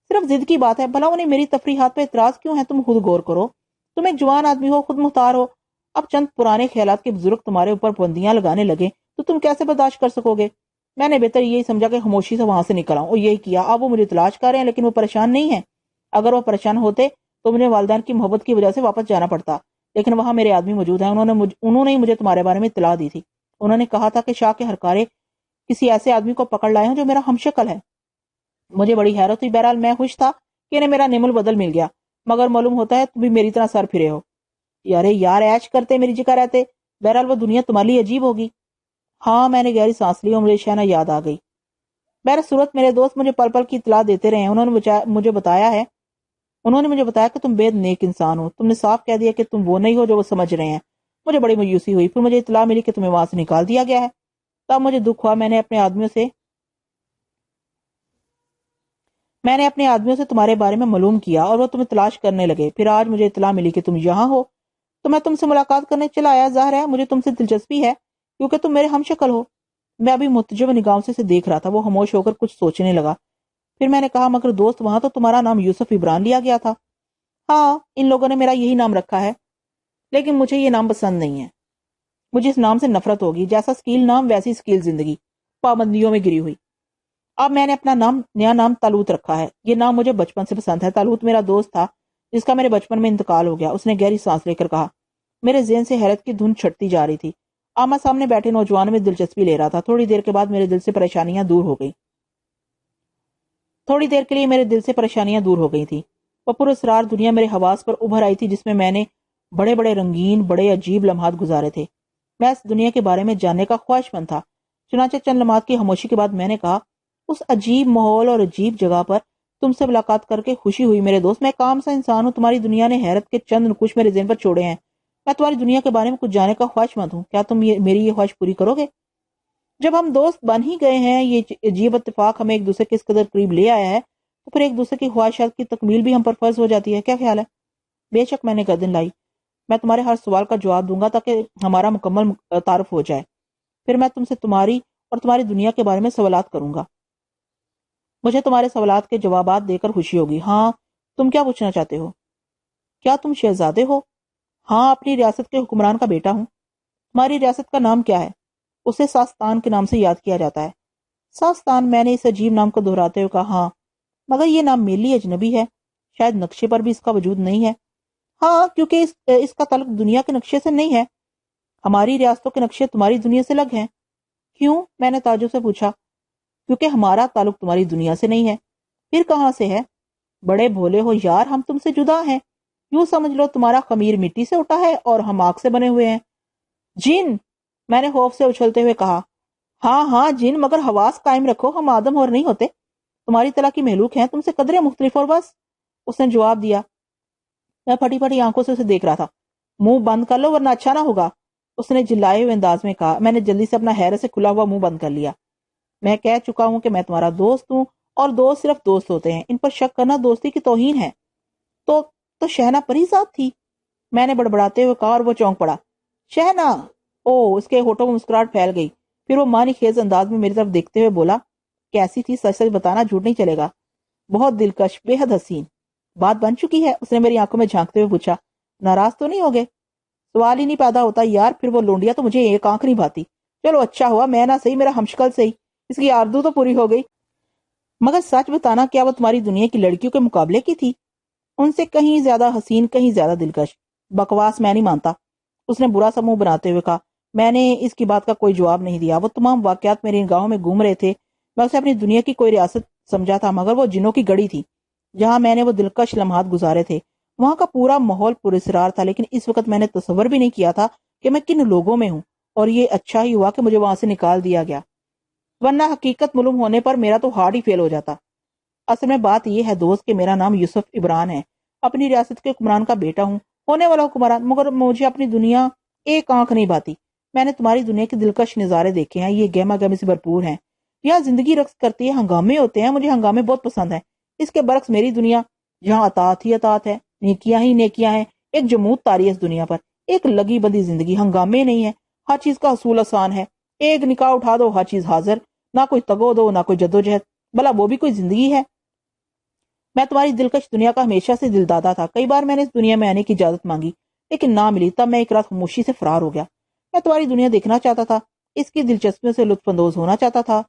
[SPEAKER 1] صرف ضد کی بات ہے۔ بھلا انہیں میری تفریحات پہ اعتراض کیوں ہے؟ تم خود غور کرو۔ تم ایک جوان آدمی ہو، خود مختار ہو۔ اب چند پرانے خیالات کے بزرگ تمہارے اوپر پابندیاں لگانے لگے تو تم کیسے برداشت کر سکو گے؟ میں نے بہتر یہی سمجھا کہ خاموشی سے وہاں سے نکل آؤں، اور یہی کیا۔ اب وہ مجھے تلاش کر رہے ہیں، لیکن وہ پریشان نہیں ہیں۔ اگر وہ پریشان ہوتے تو مجھے والدین کی محبت کی وجہ سے واپس جانا پڑتا، لیکن وہاں میرے آدمی موجود ہیں۔ انہوں نے ہی مجھے تمہارے بارے میں اطلاع دی تھی۔ انہوں نے کہا تھا کہ شاہ کے ہرکارے کسی ایسے آدمی کو پکڑ لائے ہیں جو میرا ہم شکل ہے۔ مجھے بڑی حیرت ہوئی۔ بہرحال میں خوش تھا کہ انہیں میرا نعم البدل مل گیا، مگر معلوم ہوتا ہے تم بھی میری طرح سر پھرے ہو۔ یار عیش کرتے میری جگہ رہتے۔ بہرحال وہ دنیا تمہارے لیے عجیب ہوگی۔ ہاں، میں نے گہری سانس لی اور مجھے شہنا یاد آ گئی۔ بہر صورت میرے دوست مجھے پل پل کی اطلاع دیتے رہے ہیں۔ انہوں نے مجھے بتایا کہ تم بےحد نیک انسان ہو۔ تم نے صاف کہہ دیا کہ تم وہ نہیں ہو جو وہ سمجھ رہے ہیں۔ مجھے بڑی مایوسی ہوئی۔ پھر مجھے اطلاع ملی کہ تمہیں وہاں سے نکال دیا گیا ہے۔ تب مجھے دکھ ہوا۔ میں نے اپنے آدمیوں سے تمہارے بارے میں معلوم کیا اور وہ تمہیں تلاش کرنے لگے۔ پھر آج مجھے اطلاع ملی کہ تم یہاں ہو، تو میں تم سے ملاقات کرنے چلا آیا۔ ظاہر ہے مجھے تم سے دلچسپی ہے کیونکہ تم میرے ہم شکل ہو۔ میں ابھی متعجب نگاہوں سے اسے دیکھ رہا تھا۔ وہ خاموش ہو کر کچھ سوچنے لگا۔ پھر میں نے کہا، مگر دوست وہاں تو تمہارا نام یوسف ابران لیا گیا تھا۔ ہاں، ان لوگوں نے میرا یہی نام رکھا ہے، لیکن مجھے یہ نام پسند نہیں ہے۔ مجھے اس نام سے نفرت ہوگی۔ جیسا اسکیل نام ویسی اسکیل زندگی، پابندیوں میں گری ہوئی۔ اب میں نے اپنا نیا نام طالوت رکھا ہے۔ یہ نام مجھے بچپن سے پسند ہے۔ طالوت میرا دوست تھا جس کا میرے بچپن میں انتقال ہو گیا۔ اس نے گہری سانس لے کر کہا۔ میرے ذہن سے حیرت کی دھند چھٹتی جا رہی تھی۔ آمنے سامنے بیٹھے نوجوان میں دلچسپی لے رہا تھا۔ تھوڑی دیر کے بعد میرے دل سے پریشانیاں دور ہو گئی۔ تھوڑی دیر کے لیے میرے دل سے پریشانیاں دور ہو گئی تھیں۔ وہ پراسرار دنیا میرے حواس پر ابھر آئی تھی جس میں نے بڑے بڑے رنگین، بڑے عجیب لمحات گزارے تھے۔ میں اس دنیا کے بارے میں جاننے کا خواہش مند تھا۔ چنانچہ چند لمحات کی خاموشی کے بعد میں نے کہا، اس عجیب ماحول اور عجیب جگہ پر تم سے ملاقات کر کے خوشی ہوئی میرے دوست. میں ایک عام سا انسان ہوں. تمہاری دنیا نے حیرت کے چند نقوش میرے ذہن پر چھوڑے ہیں. میں تمہاری دنیا کے بارے میں کچھ جانے کا خواہش مند ہوں. کیا تم میری یہ خواہش پوری کرو گے؟ جب ہم دوست بن ہی گئے ہیں، یہ عجیب اتفاق ہمیں ایک دوسرے کے اس قدر قریب لے آیا ہے، تو پھر ایک دوسرے کی خواہشات کی تکمیل بھی ہم پر فرض ہو جاتی ہے. کیا خیال ہے؟ بے شک، میں نے گردن لائی. میں تمہارے ہر سوال کا جواب دوں گا تاکہ ہمارا مکمل تعارف ہو جائے. پھر میں تم سے تمہاری اور تمہاری دنیا کے بارے میں سوالات کروں گا. مجھے تمہارے سوالات کے جوابات دے کر خوشی ہوگی. ہاں، تم کیا پوچھنا چاہتے ہو؟ کیا تم شہزادے ہو؟ ہاں، اپنی ریاست کے حکمران کا بیٹا ہوں. تمہاری ریاست کا نام کیا ہے؟ اسے ساستان کے نام سے یاد کیا جاتا ہے. ساستان؟ میں نے اس عجیب نام کو دہراتے ہوئے کہا. ہاں، مگر یہ نام میرے لیے اجنبی ہے. شاید نقشے پر بھی اس کا وجود نہیں ہے. ہاں، کیونکہ اس کا تعلق دنیا کے نقشے سے نہیں ہے. ہماری ریاستوں کے نقشے تمہاری دنیا سے الگ ہیں. کیوں؟ میں نے تعجب سے پوچھا. کیونکہ ہمارا تعلق تمہاری دنیا سے نہیں ہے. پھر کہاں سے ہے؟ بڑے بھولے ہو یار، ہم تم سے جدا ہیں. یوں سمجھ لو تمہارا خمیر مٹی سے اٹھا ہے اور ہم آگ سے بنے ہوئے ہیں. جن؟ میں نے خوف سے اچھلتے ہوئے کہا. ہاں ہاں جن، مگر حواس قائم رکھو، ہم آدم اور نہیں ہوتے. تمہاری طرح کی مخلوق ہیں، تم سے قدرے مختلف اور بس. اس نے جواب دیا. میں پھٹی پھٹی آنکھوں سے اسے دیکھ رہا تھا. منہ بند کر لو ورنہ اچھا نہ ہوگا، اس نے جلائے ہوئے انداز میں کہا. میں نے جلدی سے اپنا حیرت سے کھلا ہوا منہ بند کر لیا. میں کہہ چکا ہوں کہ میں تمہارا دوست ہوں اور دوست صرف دوست ہوتے ہیں. ان پر شک کرنا دوستی کی توہین ہے. تو شہنا پری ذات تھی، میں نے بڑبڑاتے ہوئے کہا اور وہ چونک پڑا. شہنا؟ او! اس کے ہونٹوں میں مسکراہٹ پھیل گئی. پھر وہ معنی خیز انداز میں میری طرف دیکھتے ہوئے بولا. کیسی تھی؟ سچ سچ بتانا، جھوٹ نہیں چلے گا. بہت دلکش، بے حد حسین. بات بن چکی ہے؟ اس نے میری آنکھوں میں جھانکتے ہوئے پوچھا. ناراض تو نہیں ہوگے؟ سوال ہی نہیں پیدا ہوتا یار. پھر وہ لونڈیا تو مجھے ایک آنکھ نہیں بھاتی. چلو اچھا ہوا میں نہ صحیح، میرا ہمشکل صحیح، اس کی آرزو تو پوری ہو گئی. مگر سچ بتانا، کیا وہ تمہاری دنیا کی لڑکیوں کے مقابلے کی تھی؟ ان سے کہیں زیادہ حسین، کہیں زیادہ دلکش. بکواس، میں نہیں مانتا، اس نے برا سا منہ بناتے ہوئے کہا. میں نے اس کی بات کا کوئی جواب نہیں دیا. وہ تمام واقعات میری نگاہوں میں گھوم رہے تھے. میں اسے اپنی دنیا کی کوئی ریاست سمجھا تھا، مگر وہ جنوں کی گڑی تھی جہاں میں نے وہ دلکش لمحات گزارے تھے. وہاں کا پورا ماحول پراسرار تھا، لیکن اس وقت میں نے تصور بھی نہیں کیا تھا کہ میں کن لوگوں میں ہوں. اور یہ اچھا ہی ہوا کہ مجھے وہاں سے نکال دیا گیا، ورنہ حقیقت معلوم ہونے پر میرا تو ہارٹ ہی فیل ہو جاتا. اصل میں بات یہ ہے دوست کہ میرا نام یوسف عبران ہے. اپنی ریاست کے حکمران کا بیٹا ہوں، ہونے والا حکمران. مگر مجھے اپنی دنیا ایک آنکھ نہیں بھاتی. میں نے تمہاری دنیا کے دلکش نظارے دیکھے ہیں، یہ گہما گہمی سے بھرپور ہیں. یہاں زندگی رقص کرتی ہے، ہنگامے ہوتے ہیں. مجھے ہنگامے بہت پسند ہیں. اس کے برعکس میری دنیا جہاں اطاعت ہی اطاعت ہے، نیکیاں ہی نیکیاں ہیں. ایک جمود طاری ہے اس دنیا پر، ایک لگی بندی زندگی. ہنگامے نہیں ہے، ہر چیز کا حصول آسان ہے. ایک نکاح اٹھا دو، ہر چیز حاضر. نہ کوئی تگو دو، نہ کوئی جدوجہد. بھلا وہ بھی کوئی زندگی ہے؟ میں تمہاری دلکش دنیا کا ہمیشہ سے دل دادا تھا. کئی بار میں نے اس دنیا میں آنے کی اجازت مانگی لیکن نہ ملی. تب میں ایک رات خاموشی سے فرار ہو گیا. میں تمہاری دنیا دیکھنا چاہتا تھا، اس کی دلچسپیوں سے لطف اندوز ہونا چاہتا تھا.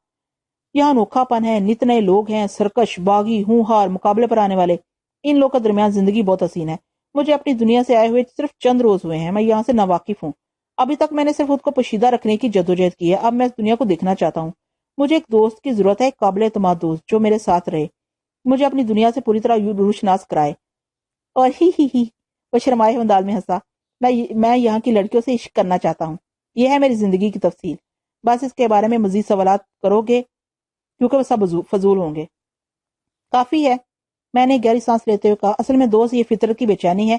[SPEAKER 1] یہاں انوکھا پن ہے، نت نئے لوگ ہیں، سرکش، باغی، ہونہار، مقابلے پر آنے والے. ان لوگوں کے درمیان زندگی بہت حسین ہے. مجھے اپنی دنیا سے آئے ہوئے صرف چند روز ہوئے ہیں. میں یہاں سے ناواقف ہوں. ابھی تک میں نے صرف خود کو پوشیدہ رکھنے کی جدوجہد کی ہے. اب میں اس دنیا کو دیکھنا چاہتا ہوں. مجھے ایک دوست کی ضرورت ہے، ایک قابل اعتماد دوست جو میرے ساتھ رہے، مجھے اپنی دنیا سے پوری طرح روشناس کرائے. اور ہی وہ شرمائے انداز میں ہنسا. میں یہاں کی لڑکیوں سے عشق کرنا چاہتا ہوں. یہ ہے میری زندگی کی تفصیل. بس اس کے بارے میں مزید سوالات کرو گے کیونکہ وہ سب فضول ہوں گے. کافی ہے، میں نے گہری سانس لیتے ہوئے کہا. اصل میں دوست یہ فطرت کی بے چینی ہے،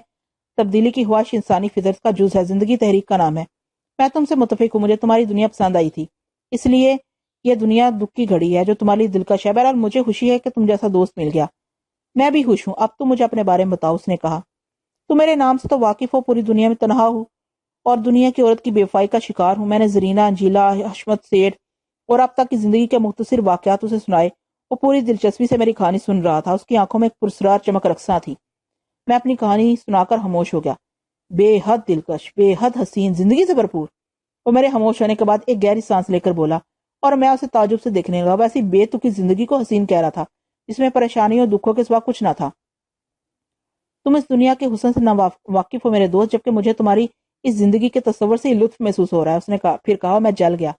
[SPEAKER 1] تبدیلی کی خواہش انسانی فطرت کا جز ہے. زندگی تحریک کا نام ہے. میں تم سے متفق ہوں. مجھے تمہاری دنیا پسند آئی تھی، اس لیے یہ دنیا دکھ کی گھڑی ہے جو تمہاری دلکش ہے. بہرحال مجھے خوشی ہے کہ تم جیسا دوست مل گیا. میں بھی خوش ہوں. اب تم مجھے اپنے بارے میں بتاؤ، اس نے کہا. تم میرے نام سے تو واقف ہو. پوری دنیا میں تنہا ہوں اور دنیا کی عورت کی بے وفائی کا شکار ہوں. میں نے زرینہ، انجیلا، حشمت سیٹھ اور اب تک کی زندگی کے مختصر واقعات اسے سنائے. وہ پوری دلچسپی سے میری کہانی سن رہا تھا. اس کی آنکھوں میں ایک پرسرار چمک رقصاں تھی. میں اپنی کہانی سنا کر خاموش ہو گیا. بے حد دلکش، بے حد حسین، زندگی سے بھرپور. وہ میرے خاموش ہونے کے بعد ایک گہری سانس لے کر بولا اور میں اسے تعجب سے دیکھنے لگا. ویسی بے تکی زندگی کو حسین کہہ رہا تھا جس میں پریشانیوں اور دکھوں کے سوا کچھ نہ تھا. تم اس دنیا کے حسن سے نہ واقف ہو میرے دوست، جبکہ مجھے تمہاری اس زندگی کے تصور سے ہی لطف محسوس ہو رہا ہے. اس نے کہا. پھر کہا. میں جل گیا.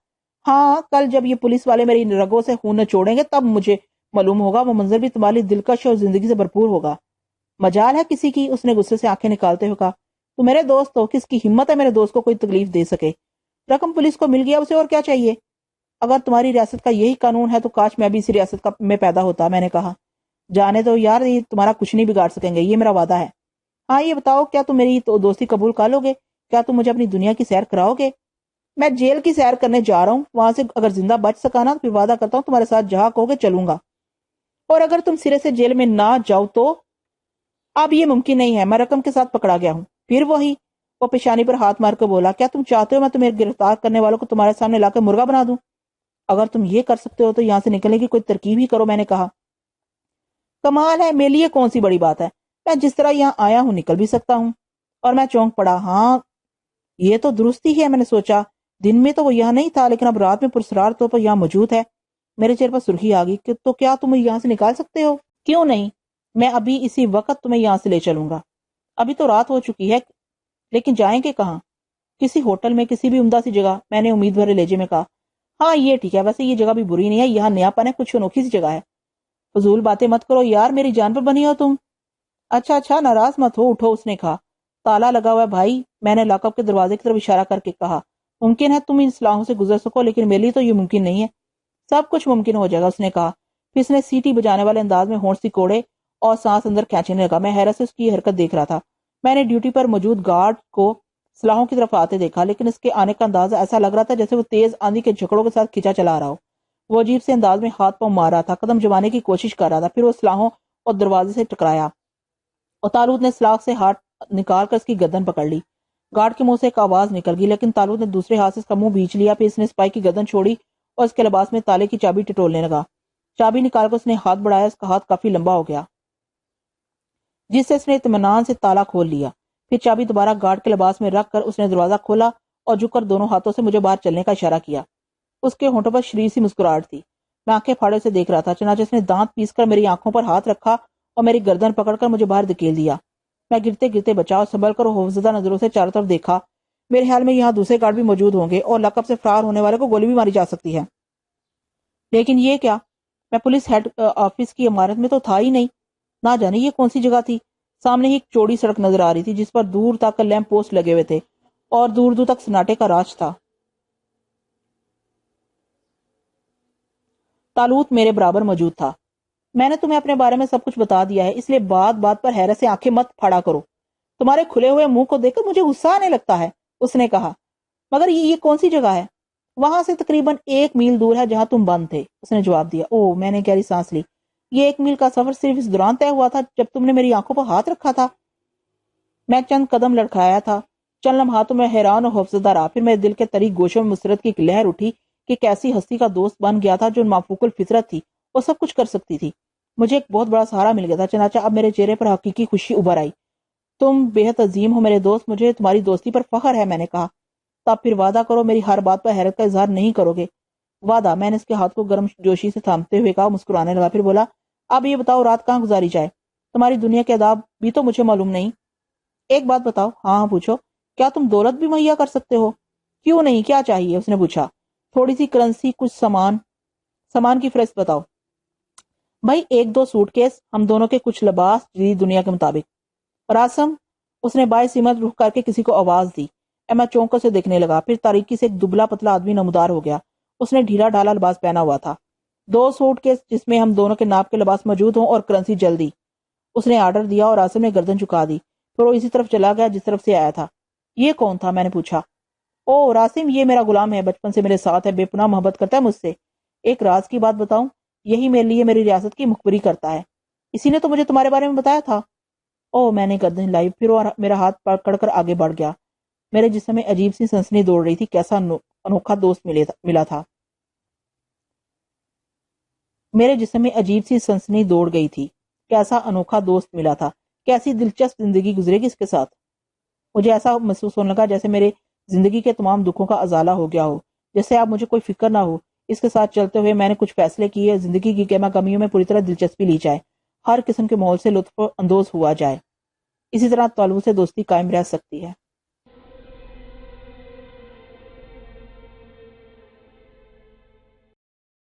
[SPEAKER 1] ہاں، کل جب یہ پولیس والے میری رگوں سے خون نچوڑیں گے تب مجھے معلوم ہوگا. وہ منظر بھی تمہاری دلکش اور زندگی سے بھرپور ہوگا. مجال ہے کسی کی، اس نے غصے سے آنکھیں نکالتے ہوئے کہا. تو میرے دوست ہو، کس کی ہمت ہے میرے دوست کو کوئی تکلیف دے سکے؟ رقم پولیس کو مل گیا، اسے اور کیا چاہیے؟ اگر تمہاری ریاست کا یہی قانون ہے تو کاش میں بھی اسی ریاست میں پیدا ہوتا، میں نے کہا۔ جانے تو یار، یہ تمہارا کچھ نہیں بگاڑ سکیں گے، یہ میرا وعدہ ہے۔ ہاں یہ بتاؤ، کیا تم میری دوستی قبول کر لو گے؟ کیا تم مجھے اپنی دنیا کی سیر کراؤ گے؟ میں جیل کی سیر کرنے جا رہا ہوں، وہاں سے اگر زندہ بچ سکا نا، پھر وعدہ کرتا ہوں تمہارے ساتھ جہاں کہو گے چلوں گا، اور اگر تم سرے سے جیل میں نہ جاؤ تو؟ اب یہ ممکن نہیں ہے، میں رقم کے ساتھ پکڑا گیا ہوں۔ پھر وہی؟ وہ پیشانی پر ہاتھ مار کر بولا، کیا تم چاہتے ہو میں تمہیں گرفتار کرنے والوں کو تمہارے سامنے لا کر مرغا بنا دوں؟ اگر تم یہ کر سکتے ہو تو یہاں سے نکلنے کی کوئی ترکیب ہی کرو، میں نے کہا۔ کمال ہے، میرے لیے کون سی بڑی بات ہے، میں جس طرح یہاں آیا ہوں نکل بھی سکتا ہوں۔ اور میں چونک پڑا۔ ہاں یہ تو درست ہی ہے، میں نے سوچا، دن میں تو وہ یہاں نہیں تھا، لیکن اب رات میں پرسرار طور پر یہاں موجود ہے۔ میرے چہرے پر سرخی آ گئی۔ تو کیا تم یہاں سے نکال سکتے ہو؟ کیوں نہیں، میں ابھی اسی وقت تمہیں یہاں سے لے چلوں گا۔ ابھی تو رات ہو چکی ہے، لیکن جائیں گے کہاں؟ کسی ہوٹل میں، کسی بھی عمدہ سی جگہ، میں نے امید بھرے لہجے میں کہا۔ ہاں یہ ٹھیک ہے، ویسے یہ جگہ بھی بری نہیں ہے، یہاں نیا پن ہے، کچھ انوکھی سی جگہ ہے۔ فضول باتیں مت کرو یار، میری جان پر بنی ہو تم۔ اچھا ناراض مت ہو، اٹھو، اس نے کہا۔ تالا لگا ہوا ہے بھائی، میں نے لاک اپ کے دروازے کی طرف اشارہ کر کے کہا۔ ممکن ہے تم ان سلاخوں سے گزر سکو، لیکن میرے لیے تو یہ ممکن نہیں ہے۔ سب کچھ ممکن ہو جائے گا، اس نے کہا۔ پھر اس نے سیٹی بجانے والے انداز میں ہونٹ سی کوڑے اور سانس اندر کھینچنے لگا۔ میں حیرت سے اس کی حرکت دیکھ رہا تھا۔ میں نے ڈیوٹی پر موجود گارڈ کو سلاخوں کی طرف آتے دیکھا، لیکن اس کے آنے کا انداز ایسا لگ رہا تھا جیسے وہ تیز آندھی کے جھکڑوں کے ساتھ کھینچا چلا رہا ہو۔ وہ عجیب سے انداز میں ہاتھ پاؤں مار رہا تھا، قدم جمانے کی کوشش کر رہا تھا۔ پھر وہ سلاخوں اور دروازے سے ٹکرایا اور تالوت نے سلاخ سے ہاتھ نکال کر اس کی گردن پکڑ لی۔ گارڈ کے منہ سے ایک آواز نکل گئی، لیکن تالوت نے دوسرے ہاتھ سے اس کا منہ بھینچ لیا۔ پھر اس نے سپاہی کی گردن چھوڑی اور اس کے لباس میں تالے کی چابی ٹٹولنے لگا۔ چابی نکال کر اس نے ہاتھ بڑھایا، اس کا ہاتھ کافی لمبا ہو گیا، جس سے اس نے اطمینان سے تالا کھول لیا۔ پھر چابی دوبارہ گارڈ کے لباس میں رکھ کر اس نے دروازہ کھولا اور جھک کر دونوں ہاتھوں سے مجھے باہر چلنے کا اشارہ کیا۔ اس کے ہونٹوں پر شریر سی مسکراہٹ تھی۔ میں آنکھیں پھاڑے سے دیکھ رہا تھا۔ چنانچہ اس نے دانت پیس کر میری آنکھوں پر ہاتھ رکھا اور میری گردن پکڑ کر مجھے باہر دھکیل دیا۔ میں گرتے گرتے بچا اور سنبھل کر خوفزدہ نظروں سے چاروں طرف دیکھا۔ میرے خیال میں یہاں دوسرے گارڈ بھی موجود ہوں گے اور لاک اپ سے فرار ہونے والے کو گولی بھی ماری جا سکتی ہے، لیکن یہ کیا؟ میں پولیس ہیڈ آفس کی عمارت میں تو تھا ہی نہیں۔ نہ جانے یہ کون سی جگہ تھی۔ سامنے ہی ایک چوڑی سڑک نظر آ رہی تھی جس پر دور تک لیمپ پوسٹ لگے ہوئے تھے اور دور دور تک سناٹے کا راج تھا۔ تالوت میرے برابر موجود تھا۔ میں نے تمہیں اپنے بارے میں سب کچھ بتا دیا ہے، اس لیے بات بات پر حیرت سے آنکھیں مت پھاڑا کرو۔ تمہارے کھلے ہوئے منہ کو دیکھ کر مجھے غصہ آنے لگتا ہے، اس نے کہا۔ مگر یہ کون سی جگہ ہے؟ وہاں سے تقریباً 1 میل دور ہے جہاں تم بند تھے، اس نے جواب دیا۔ اوہ، میں نے گہری سانس لی۔ یہ 1 میل کا سفر صرف اس دوران طے ہوا تھا جب تم نے میری آنکھوں پر ہاتھ رکھا تھا؟ میں چند قدم لڑکھایا تھا۔ چند لمحاتوں میں حیران اور خوفزدہ رہا۔ پھر میرے دل کے طریق گوشوں میں مسرت کی ایک لہر اٹھی کہ ایک ایسی ہستی کا دوست بن گیا تھا جو مافوق الفطرت تھی، وہ سب کچھ کر سکتی تھی۔ مجھے ایک بہت بڑا سہارا مل گیا تھا۔ چنانچہ اب میرے چہرے پر حقیقی خوشی ابھر آئی۔ تم بے حد عظیم ہو میرے دوست، مجھے تمہاری دوستی پر فخر ہے، میں نے کہا۔ تب پھر وعدہ کرو میری ہر بات پر حیرت کا اظہار نہیں کرو گے۔ وعدہ، میں نے اس کے ہاتھ کو گرم جوشی سے تھامتے ہوئے کہا، مسکرانے لگا۔ پھر بولا، اب یہ بتاؤ رات کہاں گزاری جائے؟ تمہاری دنیا کے آداب بھی تو مجھے معلوم نہیں۔ ایک بات بتاؤ۔ ہاں پوچھو۔ کیا تم دولت بھی مہیا کر سکتے ہو؟ کیوں نہیں، کیا چاہیے؟ اس نے پوچھا۔ تھوڑی سی کرنسی، کچھ سامان کی فہرست بتاؤ بھائی، 1-2 سوٹ کیس، ہم دونوں کے کچھ لباس جدید دنیا کے مطابق۔ راسم، اس نے بائی سمت رخ کر کے کسی کو آواز دی۔ میں چونکوں سے دیکھنے لگا۔ پھر تاریکی سے ایک دبلا پتلا آدمی نمودار ہو گیا۔ اس نے ڈھیلا ڈھالا لباس پہنا ہوا تھا۔ 2 سوٹ کیس جس میں ہم دونوں کے ناپ کے لباس موجود ہوں اور کرنسی جلدی، اس نے آرڈر دیا اور راسم نے گردن جھکا دی۔ پھر وہ اسی طرف چلا گیا جس طرف سے آیا تھا۔ یہ کون تھا؟ میں نے پوچھا۔ او راسم، یہ میرا غلام ہے، بچپن سے میرے ساتھ ہے، بے پناہ محبت کرتا ہے مجھ سے۔ ایک راز کی بات بتاؤں، یہی میرے لیے میری ریاست کی مخبری کرتا ہے۔ اسی نے تو مجھے تمہارے بارے میں بتایا تھا۔ او، میں نے گردن ہلائی۔ پھر وہ میرا ہاتھ پکڑ کر آگے بڑھ گیا۔ میرے جسم میں عجیب سی سنسنی دوڑ رہی تھی۔ کیسا انوکھا دوست ملا تھا۔ میرے جسم میں عجیب سی سنسنی دوڑ گئی تھی۔ کیسا انوکھا دوست ملا تھا، کیسی دلچسپ زندگی گزرے گی اس کے ساتھ۔ مجھے ایسا محسوس ہونے لگا جیسے میرے زندگی کے تمام دکھوں کا ازالہ ہو گیا ہو، جیسے اب مجھے کوئی فکر نہ ہو۔ اس کے ساتھ چلتے ہوئے میں نے کچھ فیصلے کیے، زندگی کی گہما گہمیوں میں پوری طرح دلچسپی لی جائے، ہر قسم کے ماحول سے لطف اندوز ہوا جائے۔ اسی طرح تعلق سے دوستی قائم رہ سکتی ہے۔